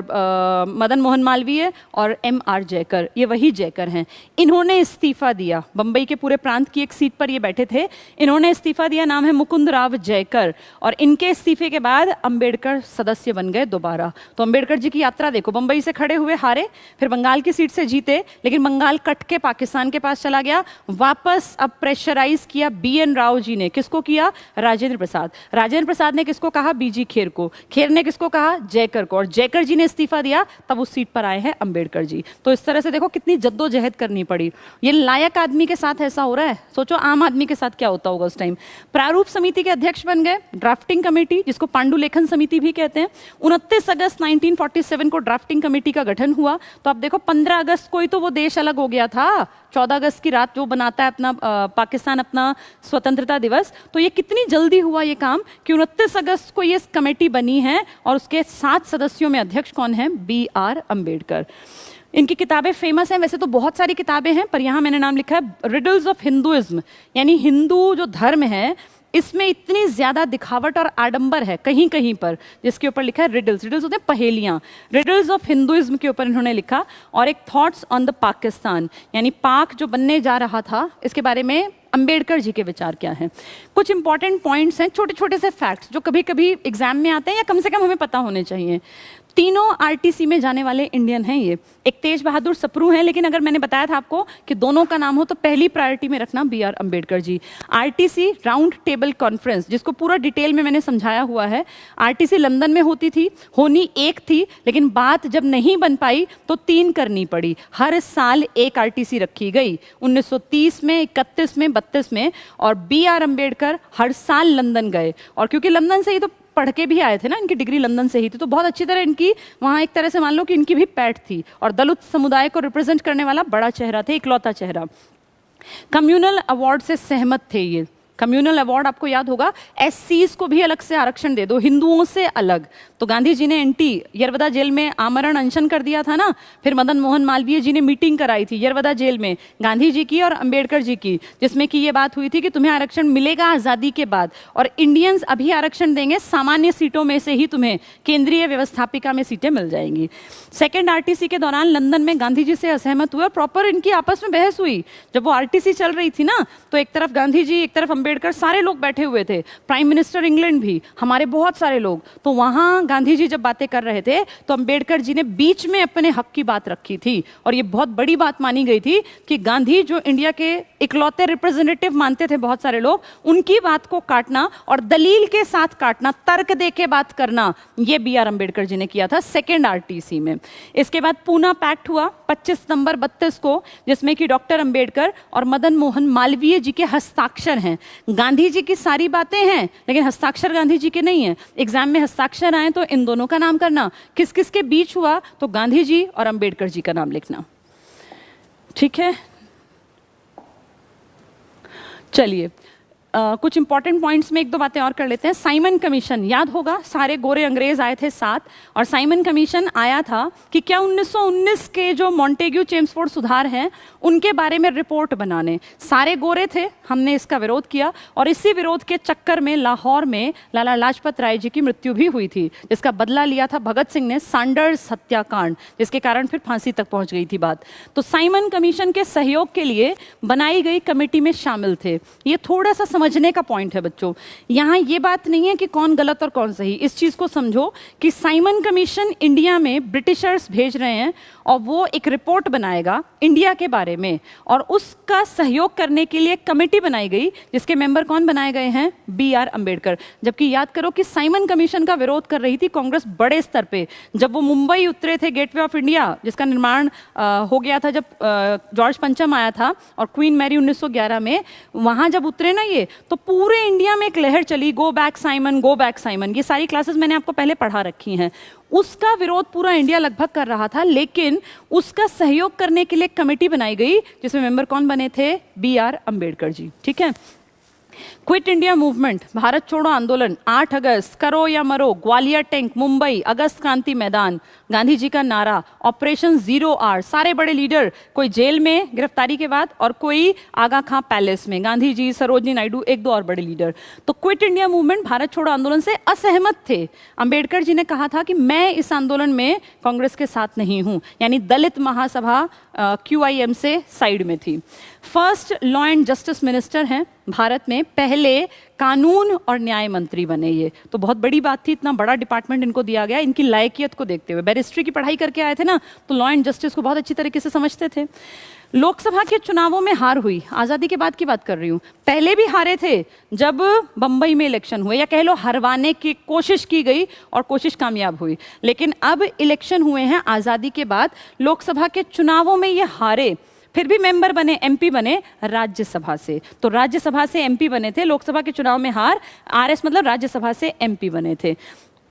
मदन मोहन मालवीय और MR जयकर, ये वही जयकर हैं। इन्होंने इस्तीफा दिया, बंबई के पूरे प्रांत की एक सीट पर ये बैठे थे, इन्होंने इस्तीफा दिया, नाम है मुकुंद राव जयकर। और इनके इस्तीफे के बाद अंबेडकर सदस्य बन गए दोबारा। तो अंबेडकर जी की यात्रा देखो, बंबई से खड़े हुए, हारे, फिर बंगाल की सीट से जीते, लेकिन बंगाल कट के पाकिस्तान के पास चला गया। वापस अब प्रेशराइज किया बी एन राव जी ने, किसको किया? राजेंद्र प्रसाद। राजेंद्र प्रसाद ने किसको कहा? बीजी खेर को, खेर ने किसको कहा, जयकर को, और जयकर जी ने इस्तीफा दिया, तब उस सीट पर आए हैं अंबेडकर जी। तो इस तरह से देखो कितनी जद्दोजहद करनी पड़ी। ये लायक आदमी के साथ ऐसा हो रहा है, सोचो आम आदमी के साथ क्या होता होगा उस टाइम। प्रारूप समिति के अध्यक्ष बन गए, ड्राफ्टिंग कमेटी जिसको पांडुलेखन समिति भी कहते हैं। 29 अगस्त 1947 को ड्राफ्टिंग कमेटी का गठन हुआ। तो अब देखो 15 अगस्त को ही तो वो देश अलग हो गया था, 14 अगस्त की रात जो बनाता है अपना पाकिस्तान अपना स्वतंत्रता दिवस। तो ये कितनी जल्दी हुआ ये काम कि 29 अगस्त को ये कमेटी बनी है, और उसके 7 सदस्यों में अध्यक्ष कौन है, B.R. अम्बेडकर। इनकी किताबें फेमस हैं, वैसे तो बहुत सारी किताबें हैं, पर यहाँ मैंने नाम लिखा है रिडल्स ऑफ हिंदुइज्म, यानी हिंदू जो धर्म है इसमें इतनी ज्यादा दिखावट और आडंबर है कहीं कहीं पर, जिसके ऊपर लिखा है रिडल्स। रिडल्स होते हैं पहेलियां, रिडल्स ऑफ हिंदुइज्म के ऊपर इन्होंने लिखा। और एक थॉट्स ऑन द पाकिस्तान, यानी पाक जो बनने जा रहा था इसके बारे में अंबेडकर जी के विचार क्या हैं। कुछ इंपॉर्टेंट पॉइंट्स हैं, छोटे छोटे से फैक्ट्स जो कभी कभी एग्जाम में आते हैं या कम से कम हमें पता होने चाहिए। तीनों आरटीसी में जाने वाले इंडियन हैं ये। एक तेज बहादुर सप्रू हैं, लेकिन अगर मैंने बताया था आपको कि दोनों का नाम हो तो पहली प्रायोरिटी में रखना B.R. Ambedkar ji. RTC round table conference, जिसको पूरा डिटेल में मैंने समझाया हुआ है। आरटीसी लंदन में होती थी, होनी एक थी, लेकिन बात जब नहीं बन पाई तो 3 करनी पड़ी। हर साल एक आरटीसी रखी गई, 1930 में, 31 में, 32 में। और B.R. अम्बेडकर हर साल लंदन गए, और क्योंकि लंदन से ही तो पढ़ के भी आए थे ना, इनकी डिग्री लंदन से ही थी, तो बहुत अच्छी तरह इनकी वहाँ एक तरह से मान लो कि इनकी भी पैठ थी। और दलित समुदाय को रिप्रेजेंट करने वाला बड़ा चेहरा थे, इकलौता चेहरा। कम्युनल अवार्ड से सहमत थे ये। कम्युनल अवार्ड आपको याद होगा, एससीज को भी अलग से आरक्षण दे दो, हिंदुओं से अलग। तो गांधी जी ने एंटी यरवदा जेल में आमरण अनशन कर दिया था ना, फिर मदन मोहन मालवीय जी ने मीटिंग कराई थी यरवदा जेल में, गांधी जी की और अंबेडकर जी की, जिसमें कि ये बात हुई थी कि तुम्हें आरक्षण मिलेगा आज़ादी के बाद, और इंडियंस अभी आरक्षण देंगे, सामान्य सीटों में से ही तुम्हें केंद्रीय व्यवस्थापिका में सीटें मिल जाएंगी। सेकेंड आरटीसी के दौरान लंदन में गांधी जी से असहमत हुए और प्रॉपर इनकी आपस में बहस हुई। जब वो आरटीसी चल रही थी ना, तो एक तरफ गांधी जी, एक तरफ अंबेडकर, सारे लोग बैठे हुए थे, प्राइम मिनिस्टर इंग्लैंड भी, हमारे बहुत सारे लोग। तो वहां गांधी जी जब बातें कर रहे थे तो अंबेडकर जी ने बीच में अपने हक की बात रखी थी, और ये बहुत बड़ी बात मानी गई थी कि गांधी जो इंडिया के इकलौते रिप्रेजेंटेटिव मानते थे बहुत सारे लोग, उनकी बात को काटना और दलील के साथ काटना, तर्क दे के बात करना, ये B.R. अम्बेडकर जी ने किया था सेकेंड आरटीसी में। इसके बाद पूना पैक्ट हुआ 25 सितंबर 32 को, जिसमें कि डॉक्टर अंबेडकर और मदन मोहन मालवीय जी के हस्ताक्षर हैं। गांधी जी की सारी बातें हैं, लेकिन हस्ताक्षर गांधी जी के नहीं है। एग्जाम में हस्ताक्षर आए तो इन दोनों का नाम करना, किस किस के बीच हुआ तो गांधी जी और अंबेडकर जी का नाम लिखना। ठीक है, चलिए कुछ इंपॉर्टेंट पॉइंट्स में एक दो बातें और कर लेते हैं। साइमन कमीशन याद होगा, सारे गोरे अंग्रेज आए थे 7, और साइमन कमीशन आया था कि क्या 1919 के जो मॉन्टेग्यू चेम्सफोर्ड सुधार हैं उनके बारे में रिपोर्ट बनाने। सारे गोरे थे, हमने इसका विरोध किया, और इसी विरोध के चक्कर में लाहौर में लाला लाजपत राय जी की मृत्यु भी हुई थी, जिसका बदला लिया था भगत सिंह ने, सैंडर्स हत्याकांड, जिसके कारण फिर फांसी तक पहुंच गई थी बात। तो साइमन कमीशन के सहयोग के लिए बनाई गई कमेटी में शामिल थे। ये थोड़ा सा समझने का पॉइंट है बच्चों, यहाँ ये बात नहीं है कि कौन गलत और कौन सही, इस चीज को समझो कि साइमन कमीशन इंडिया में ब्रिटिशर्स भेज रहे हैं और वो एक रिपोर्ट बनाएगा इंडिया के बारे में, और उसका सहयोग करने के लिए एक कमेटी बनाई गई जिसके मेंबर कौन बनाए गए हैं, B.R. अम्बेडकर। जबकि याद करो कि साइमन कमीशन का विरोध कर रही थी कांग्रेस बड़े स्तर पे। जब वो मुंबई उतरे थे, गेटवे ऑफ इंडिया जिसका निर्माण हो गया था जब जॉर्ज पंचम आया था और क्वीन मैरी 1911 में, वहां जब उतरे ना ये, तो पूरे इंडिया में एक लहर चली, go back Simon, go back Simon. ये सारी क्लासेस मैंने आपको पहले पढ़ा रखी हैं। उसका विरोध पूरा इंडिया लगभग कर रहा था, लेकिन उसका सहयोग करने के लिए एक कमेटी बनाई गई जिसमें मेंबर कौन बने थे, B.R. अम्बेडकर जी। ठीक है, क्विट इंडिया मूवमेंट, भारत छोड़ो आंदोलन, 8 अगस्त, करो या मरो, ग्वालियर टैंक, मुंबई, अगस्त क्रांति मैदान, गांधी जी का नारा, ऑपरेशन 0R, सारे बड़े लीडर, कोई जेल में गिरफ्तारी के बाद और कोई आगा खां पैलेस में, गांधी जी, सरोजनी नायडू, एक दो और बड़े लीडर। तो क्विट इंडिया मूवमेंट भारत छोड़ो आंदोलन से असहमत थे। अंबेडकर जी ने कहा था कि मैं इस आंदोलन में कांग्रेस के साथ नहीं हूं, यानी दलित महासभा QIM से साइड में थी। First law and justice minister हैं भारत में, पहले कानून और न्याय मंत्री बने ये, तो बहुत बड़ी बात थी, इतना बड़ा डिपार्टमेंट इनको दिया गया। इनकी लायकियत को देखते हुए, बैरिस्ट्री की पढ़ाई करके आए थे ना, तो लॉ एंड जस्टिस को बहुत अच्छी तरीके से समझते थे। लोकसभा के चुनावों में हार हुई, आज़ादी के बाद की बात कर रही हूँ, पहले भी हारे थे जब बम्बई में इलेक्शन हुए, या कह लो हरवाने की कोशिश की गई और कोशिश कामयाब हुई, लेकिन अब इलेक्शन हुए हैं आज़ादी के बाद, लोकसभा के चुनावों में ये हारे, फिर भी मेंबर बने, एमपी बने राज्यसभा से। तो राज्यसभा से एमपी बने थे, लोकसभा के चुनाव में हार, आरएस मतलब राज्यसभा से एमपी बने थे।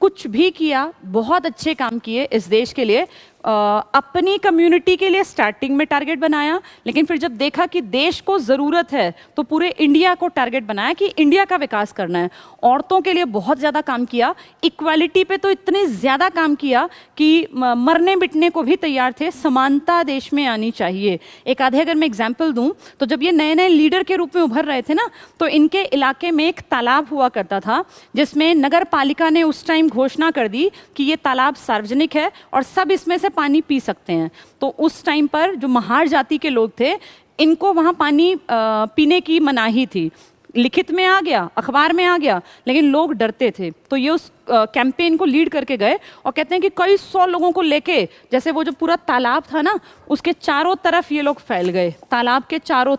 कुछ भी किया, बहुत अच्छे काम किए इस देश के लिए, अपनी कम्युनिटी के लिए स्टार्टिंग में टारगेट बनाया, लेकिन फिर जब देखा कि देश को ज़रूरत है तो पूरे इंडिया को टारगेट बनाया कि इंडिया का विकास करना है। औरतों के लिए बहुत ज़्यादा काम किया, इक्वालिटी पे तो इतने ज़्यादा काम किया कि मरने मिटने को भी तैयार थे, समानता देश में आनी चाहिए। एक आधे अगर मैं एग्जाम्पल दूँ तो जब ये नए नए लीडर के रूप में उभर रहे थे ना, तो इनके इलाके में एक तालाब हुआ करता था, जिसमें नगर पालिका ने उस टाइम घोषणा कर दी कि ये तालाब सार्वजनिक है और सब इसमें से पानी पी सकते हैं। तो उस टाइम पर जो महार जाति के लोग थे, इनको वहाँ पानी पीने की मनाही थी, लिखित में आ गया, अखबार में आ गया, लेकिन लोग डरते थे। तो ये उस कैंपेन को लीड करके गए और कहते हैं कि कई 100 लोगों को लेके, जैसे वो जो पूरा तालाब था ना, उसके चारों तरफ ये लोग फैल गए, तालाब के चारों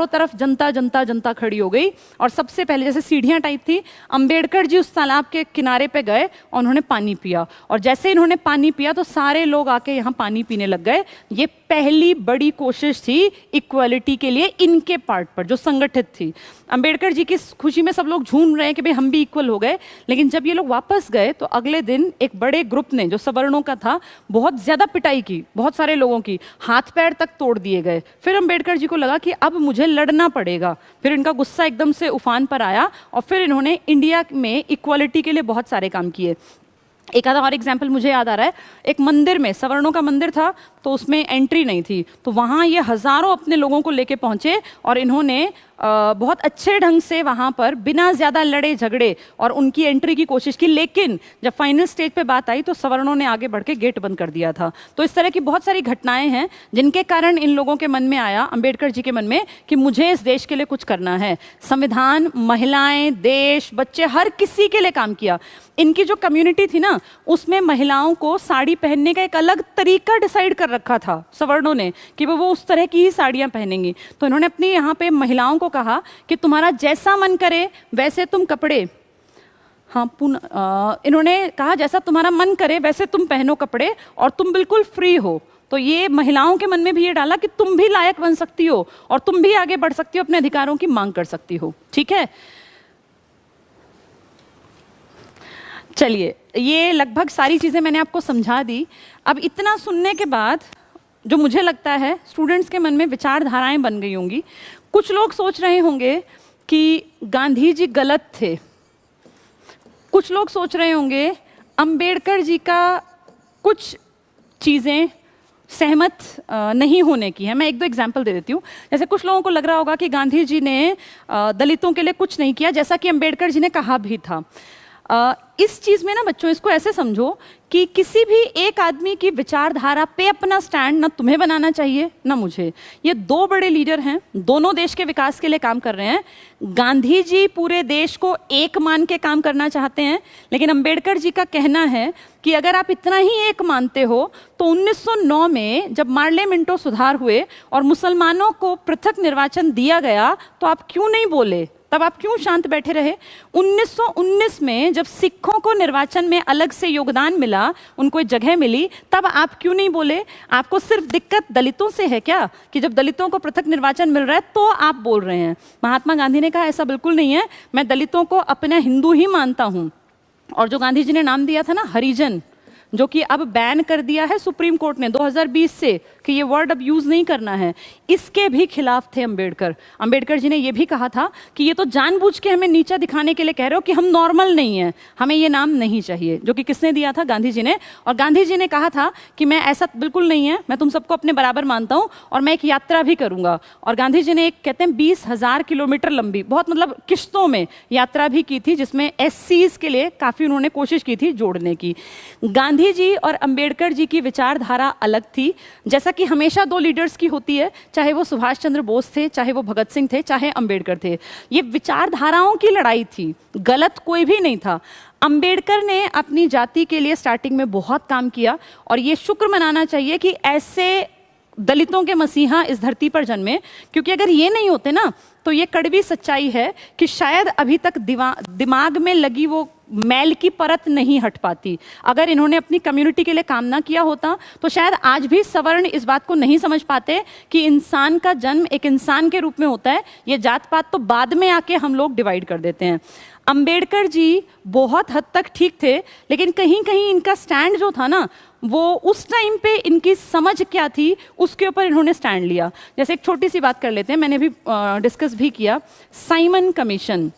तरफ जनता जनता जनता खड़ी हो गई। और सबसे पहले जैसे सीढ़ियां टाइप थी, अंबेडकर जी उस तालाब के किनारे पे गए और उन्होंने पानी पिया, और जैसे इन्होंने पानी पिया तो सारे लोग आके यहाँ पानी पीने लग गए। ये पहली बड़ी कोशिश थी इक्वालिटी के लिए इनके पार्ट पर, जो संगठित थी। अंबेडकर जी की खुशी में सब लोग झूम रहे हैं कि भाई हम भी इक्वल हो गए, लेकिन जब ये लोग वापस गए तो अगले दिन एक बड़े ग्रुप ने, जो सवर्णों का था, बहुत ज़्यादा पिटाई की, बहुत सारे लोगों की, हाथ पैर तक तोड़ दिए गए। फिर अंबेडकर जी को लगा कि अब मुझे लड़ना पड़ेगा, फिर इनका गुस्सा एकदम से उफान पर आया और फिर इन्होंने इंडिया में इक्वालिटी के लिए बहुत सारे काम किए। एक आधा और एग्जाम्पल मुझे याद आ रहा है, एक मंदिर में, सवर्णों का मंदिर था, तो उसमें एंट्री नहीं थी, तो वहाँ ये हज़ारों अपने लोगों को लेके पहुँचे और इन्होंने बहुत अच्छे ढंग से वहाँ पर बिना ज़्यादा लड़े झगड़े और उनकी एंट्री की कोशिश की। लेकिन जब फाइनल स्टेज पे बात आई तो सवर्णों ने आगे बढ़ के गेट बंद कर दिया था। तो इस तरह की बहुत सारी घटनाएं हैं जिनके कारण इन लोगों के मन में आया, अंबेडकर जी के मन में, कि मुझे इस देश के लिए कुछ करना है। संविधान, महिलाएं, देश, बच्चे, हर किसी के लिए काम किया। इनकी जो कम्युनिटी थी ना, उसमें महिलाओं को साड़ी पहनने का एक अलग तरीका डिसाइड कर रखा था सवर्णों ने, कि वो उस तरह की ही साड़ियाँ पहनेंगी। तो इन्होंने अपनी यहाँ पे महिलाओं को कहा कि तुम्हारा जैसा मन करे वैसे तुम कपड़े, इन्होंने कहा जैसा तुम्हारा मन करे वैसे तुम पहनो कपड़े और तुम बिल्कुल फ्री हो। तो ये महिलाओं के मन में भी ये डाला कि तुम भी लायक बन सकती हो और तुम भी आगे बढ़ सकती हो, अपने अधिकारों की मांग कर सकती हो। ठीक है, चलिए, ये लगभग सारी चीज़ें मैंने आपको समझा दी। अब इतना सुनने के बाद जो मुझे लगता है स्टूडेंट्स के मन में विचारधाराएं बन गई होंगी। कुछ लोग सोच रहे होंगे कि गांधी जी गलत थे, कुछ लोग सोच रहे होंगे अंबेडकर जी का कुछ चीज़ें सहमत नहीं होने की है। मैं एक दो एग्जाम्पल दे देती हूँ। जैसे कुछ लोगों को लग रहा होगा कि गांधी जी ने दलितों के लिए कुछ नहीं किया, जैसा कि अंबेडकर जी ने कहा भी था। इस चीज़ में ना बच्चों, इसको ऐसे समझो कि किसी भी एक आदमी की विचारधारा पे अपना स्टैंड ना तुम्हें बनाना चाहिए ना मुझे। ये दो बड़े लीडर हैं, दोनों देश के विकास के लिए काम कर रहे हैं। गांधी जी पूरे देश को एक मान के काम करना चाहते हैं, लेकिन अंबेडकर जी का कहना है कि अगर आप इतना ही एक मानते हो तो 1909 में जब मार्ले मिंटो सुधार हुए और मुसलमानों को पृथक निर्वाचन दिया गया तो आप क्यों नहीं बोले, तब आप क्यों शांत बैठे रहे? 1919 में जब सिखों को निर्वाचन में अलग से योगदान मिला, उनको एक जगह मिली, तब आप क्यों नहीं बोले? आपको सिर्फ दिक्कत दलितों से है क्या, कि जब दलितों को पृथक निर्वाचन मिल रहा है तो आप बोल रहे हैं? महात्मा गांधी ने कहा ऐसा बिल्कुल नहीं है, मैं दलितों को अपना हिंदू ही मानता हूँ। और जो गांधी जी ने नाम दिया था ना हरिजन, जो कि अब बैन कर दिया है सुप्रीम कोर्ट ने 2020 से कि ये वर्ड अब यूज़ नहीं करना है, इसके भी खिलाफ थे अंबेडकर। अंबेडकर जी ने ये भी कहा था कि ये तो जानबूझ के हमें नीचा दिखाने के लिए कह रहे हो कि हम नॉर्मल नहीं हैं, हमें ये नाम नहीं चाहिए। जो कि किसने दिया था? गांधी जी ने। और गांधी जी ने कहा था कि मैं ऐसा बिल्कुल नहीं है, मैं तुम सबको अपने बराबर मानता हूँ और मैं एक यात्रा भी करूँगा। और गांधी जी ने एक, कहते हैं 20,000 किलोमीटर लंबी, बहुत मतलब किश्तों में यात्रा भी की थी, जिसमें SCs के लिए काफ़ी उन्होंने कोशिश की थी जोड़ने की। गांधी जी और अंबेडकर जी की विचारधारा अलग थी, जैसा कि हमेशा दो लीडर्स की होती है, चाहे वो सुभाष चंद्र बोस थे, चाहे वो भगत सिंह थे, चाहे अंबेडकर थे। ये विचारधाराओं की लड़ाई थी, गलत कोई भी नहीं था। अंबेडकर ने अपनी जाति के लिए स्टार्टिंग में बहुत काम किया और ये शुक्र मनाना चाहिए कि ऐसे दलितों के मसीहा इस धरती पर जन्मे, क्योंकि अगर ये नहीं होते ना तो ये कड़वी सच्चाई है कि शायद अभी तक दिमाग में लगी वो मैल की परत नहीं हट पाती। अगर इन्होंने अपनी कम्युनिटी के लिए काम ना किया होता तो शायद आज भी सवर्ण इस बात को नहीं समझ पाते कि इंसान का जन्म एक इंसान के रूप में होता है। ये जात पात तो बाद में आके हम लोग डिवाइड कर देते हैं। अंबेडकर जी बहुत हद तक ठीक थे, लेकिन कहीं कहीं इनका स्टैंड जो था ना, वो उस टाइम पे इनकी समझ क्या थी उसके ऊपर इन्होंने स्टैंड लिया। जैसे एक छोटी सी बात कर लेते हैं, मैंने भी डिस्कस भी किया, साइमन कमीशन।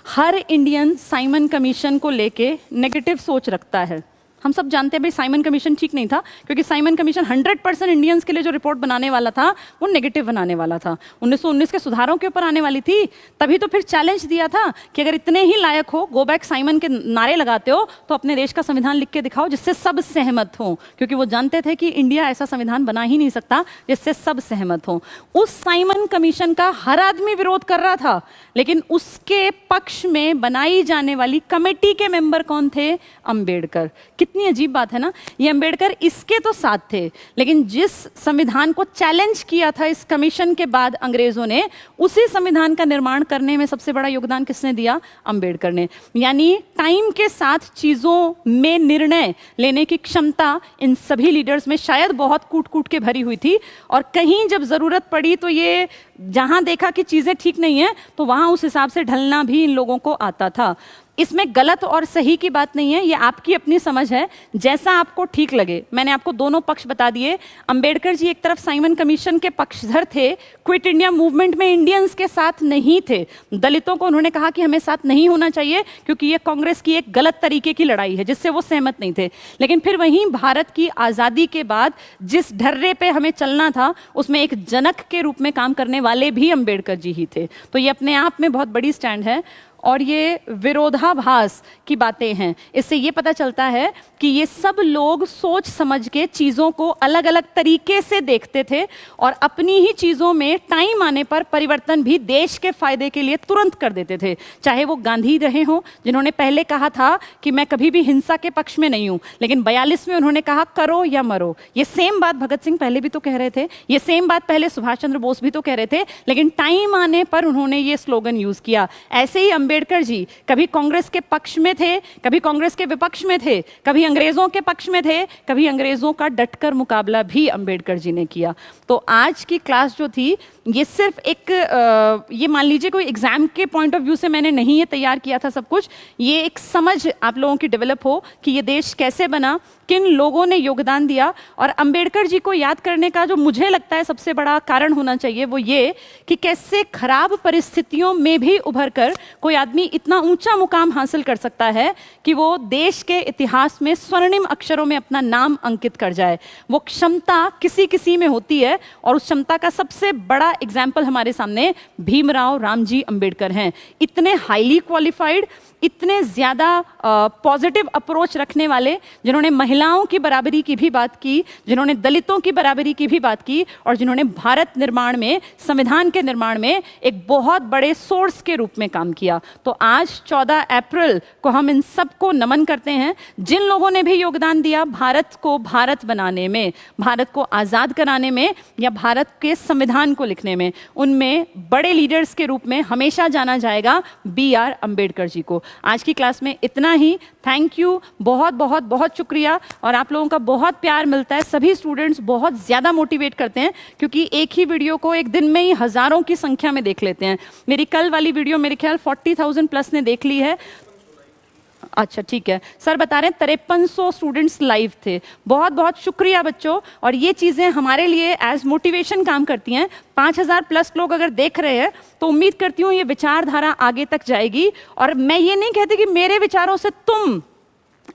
हर इंडियन साइमन कमीशन को लेके नेगेटिव सोच रखता है। हम सब जानते हैं भाई साइमन कमीशन ठीक नहीं था, क्योंकि साइमन कमीशन 100% इंडियंस के लिए जो रिपोर्ट बनाने वाला था वो नेगेटिव बनाने वाला था। 1919 के सुधारों के ऊपर आने वाली थी, तभी तो फिर चैलेंज दिया था कि अगर इतने ही लायक हो, गो बैक साइमन के नारे लगाते हो, तो अपने देश का संविधान लिख के दिखाओ जिससे सब सहमत हो, क्योंकि वो जानते थे कि इंडिया ऐसा संविधान बना ही नहीं सकता जिससे सब सहमत हो। उस साइमन कमीशन का हर आदमी विरोध कर रहा था, लेकिन उसके पक्ष में बनाई जाने वाली कमेटी के मेंबर कौन थे? अंबेडकर। कितनी अजीब बात है ना, ये अंबेडकर इसके तो साथ थे, लेकिन जिस संविधान को चैलेंज किया था इस कमीशन के बाद अंग्रेजों ने, उसी संविधान का निर्माण करने में सबसे बड़ा योगदान किसने दिया? अंबेडकर ने। यानी टाइम के साथ चीजों में निर्णय लेने की क्षमता इन सभी लीडर्स में शायद बहुत कूट कूट के भरी हुई थी, और कहीं जब जरूरत पड़ी तो ये जहां देखा कि चीजें ठीक नहीं है तो वहां उस हिसाब से ढलना भी इन लोगों को आता था। इसमें गलत और सही की बात नहीं है, ये आपकी अपनी समझ है, जैसा आपको ठीक लगे। मैंने आपको दोनों पक्ष बता दिए। अंबेडकर जी एक तरफ साइमन कमीशन के पक्षधर थे, क्विट इंडिया मूवमेंट में इंडियंस के साथ नहीं थे। दलितों को उन्होंने कहा कि हमें साथ नहीं होना चाहिए क्योंकि ये कांग्रेस की एक गलत तरीके की लड़ाई है जिससे वो सहमत नहीं थे। लेकिन फिर वहीं भारत की आज़ादी के बाद जिस ढर्रे पे हमें चलना था उसमें एक जनक के रूप में काम करने वाले भी अंबेडकर जी ही थे। तो ये अपने आप में बहुत बड़ी स्टैंड है, और ये विरोधाभास की बातें हैं। इससे ये पता चलता है कि ये सब लोग सोच समझ के चीज़ों को अलग अलग तरीके से देखते थे और अपनी ही चीज़ों में टाइम आने पर परिवर्तन भी देश के फायदे के लिए तुरंत कर देते थे। चाहे वो गांधी रहे हों, जिन्होंने पहले कहा था कि मैं कभी भी हिंसा के पक्ष में नहीं हूं, लेकिन 42 में उन्होंने कहा करो या मरो। ये सेम बात भगत सिंह पहले भी तो कह रहे थे, ये सेम बात पहले सुभाष चंद्र बोस भी तो कह रहे थे, लेकिन टाइम आने पर उन्होंने ये स्लोगन यूज किया। ऐसे ही अंबेडकर जी कभी कांग्रेस के पक्ष में थे, कभी कांग्रेस के विपक्ष में थे, कभी अंग्रेजों के पक्ष में थे, कभी अंग्रेजों का डटकर मुकाबला भी अंबेडकर जी ने किया। तो आज की क्लास जो थी ये सिर्फ एक ये मान लीजिए कोई एग्जाम के पॉइंट ऑफ व्यू से मैंने नहीं ये तैयार किया था सब कुछ, ये एक समझ आप लोगों की डेवलप हो कि ये देश कैसे बना, किन लोगों ने योगदान दिया। और अंबेडकर जी को याद करने का जो मुझे लगता है सबसे बड़ा कारण होना चाहिए वो ये कि कैसे खराब परिस्थितियों में भी उभर कर कोई आदमी इतना ऊंचा मुकाम हासिल कर सकता है कि वो देश के इतिहास में स्वर्णिम अक्षरों में अपना नाम अंकित कर जाए। वो क्षमता किसी किसी में होती है, और उस क्षमता का सबसे बड़ा एग्जाम्पल हमारे सामने भीमराव रामजी अंबेडकर हैं। इतने हाईली क्वालिफाइड, इतने ज़्यादा पॉजिटिव अप्रोच रखने वाले, जिन्होंने महिलाओं की बराबरी की भी बात की, जिन्होंने दलितों की बराबरी की भी बात की, और जिन्होंने भारत निर्माण में, संविधान के निर्माण में एक बहुत बड़े सोर्स के रूप में काम किया। तो आज 14 अप्रैल को हम इन सबको नमन करते हैं, जिन लोगों ने भी योगदान दिया भारत को भारत बनाने में, भारत को आज़ाद कराने में, या भारत के संविधान को लिखने में। उनमें बड़े लीडर्स के रूप में हमेशा जाना जाएगा BR अंबेडकर जी को। आज की क्लास में इतना ही। थैंक यू, बहुत बहुत बहुत शुक्रिया। और आप लोगों का बहुत प्यार मिलता है, सभी स्टूडेंट्स बहुत ज़्यादा मोटिवेट करते हैं, क्योंकि एक ही वीडियो को एक दिन में ही हज़ारों की संख्या में देख लेते हैं। मेरी कल वाली वीडियो मेरे ख्याल 40,000 प्लस ने देख ली है। अच्छा ठीक है, सर बता रहे हैं 5300 स्टूडेंट्स लाइव थे। बहुत बहुत शुक्रिया बच्चों, और ये चीज़ें हमारे लिए एज मोटिवेशन काम करती हैं। 5000 प्लस लोग अगर देख रहे हैं तो उम्मीद करती हूँ ये विचारधारा आगे तक जाएगी। और मैं ये नहीं कहती कि मेरे विचारों से तुम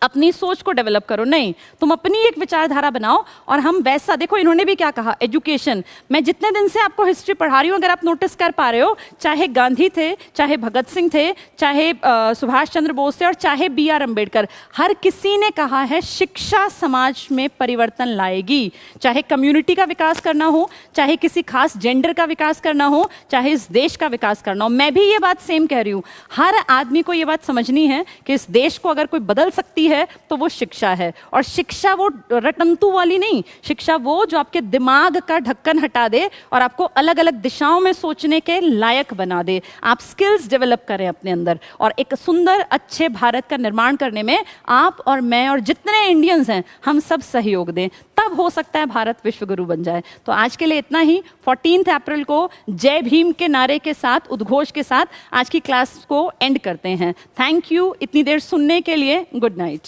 अपनी सोच को डेवलप करो, नहीं, तुम अपनी एक विचारधारा बनाओ। और हम वैसा, देखो इन्होंने भी क्या कहा, एजुकेशन। मैं जितने दिन से आपको हिस्ट्री पढ़ा रही हूँ, अगर आप नोटिस कर पा रहे हो, चाहे गांधी थे, चाहे भगत सिंह थे, चाहे सुभाष चंद्र बोस थे, और चाहे BR अंबेडकर, हर किसी ने कहा है शिक्षा समाज में परिवर्तन लाएगी। चाहे कम्युनिटी का विकास करना हो, चाहे किसी खास जेंडर का विकास करना हो, चाहे इस देश का विकास करना हो। मैं भी ये बात सेम कह रही हूँ, हर आदमी को ये बात समझनी है कि इस देश को अगर कोई बदल सकती संपत्ति है तो वो शिक्षा है। और शिक्षा वो रटंतु वाली नहीं, शिक्षा वो जो आपके दिमाग का ढक्कन हटा दे और आपको अलग अलग दिशाओं में सोचने के लायक बना दे। आप स्किल्स डेवलप करें अपने अंदर, और एक सुंदर अच्छे भारत का निर्माण करने में आप और मैं और जितने इंडियंस हैं हम सब सहयोग दें, तब हो सकता है भारत विश्व गुरु बन जाए। तो आज के लिए इतना ही। 14 अप्रैल को जय भीम के नारे के साथ, उद्घोष के साथ आज की क्लास को एंड करते हैं। थैंक यू इतनी देर सुनने के लिए। Good night.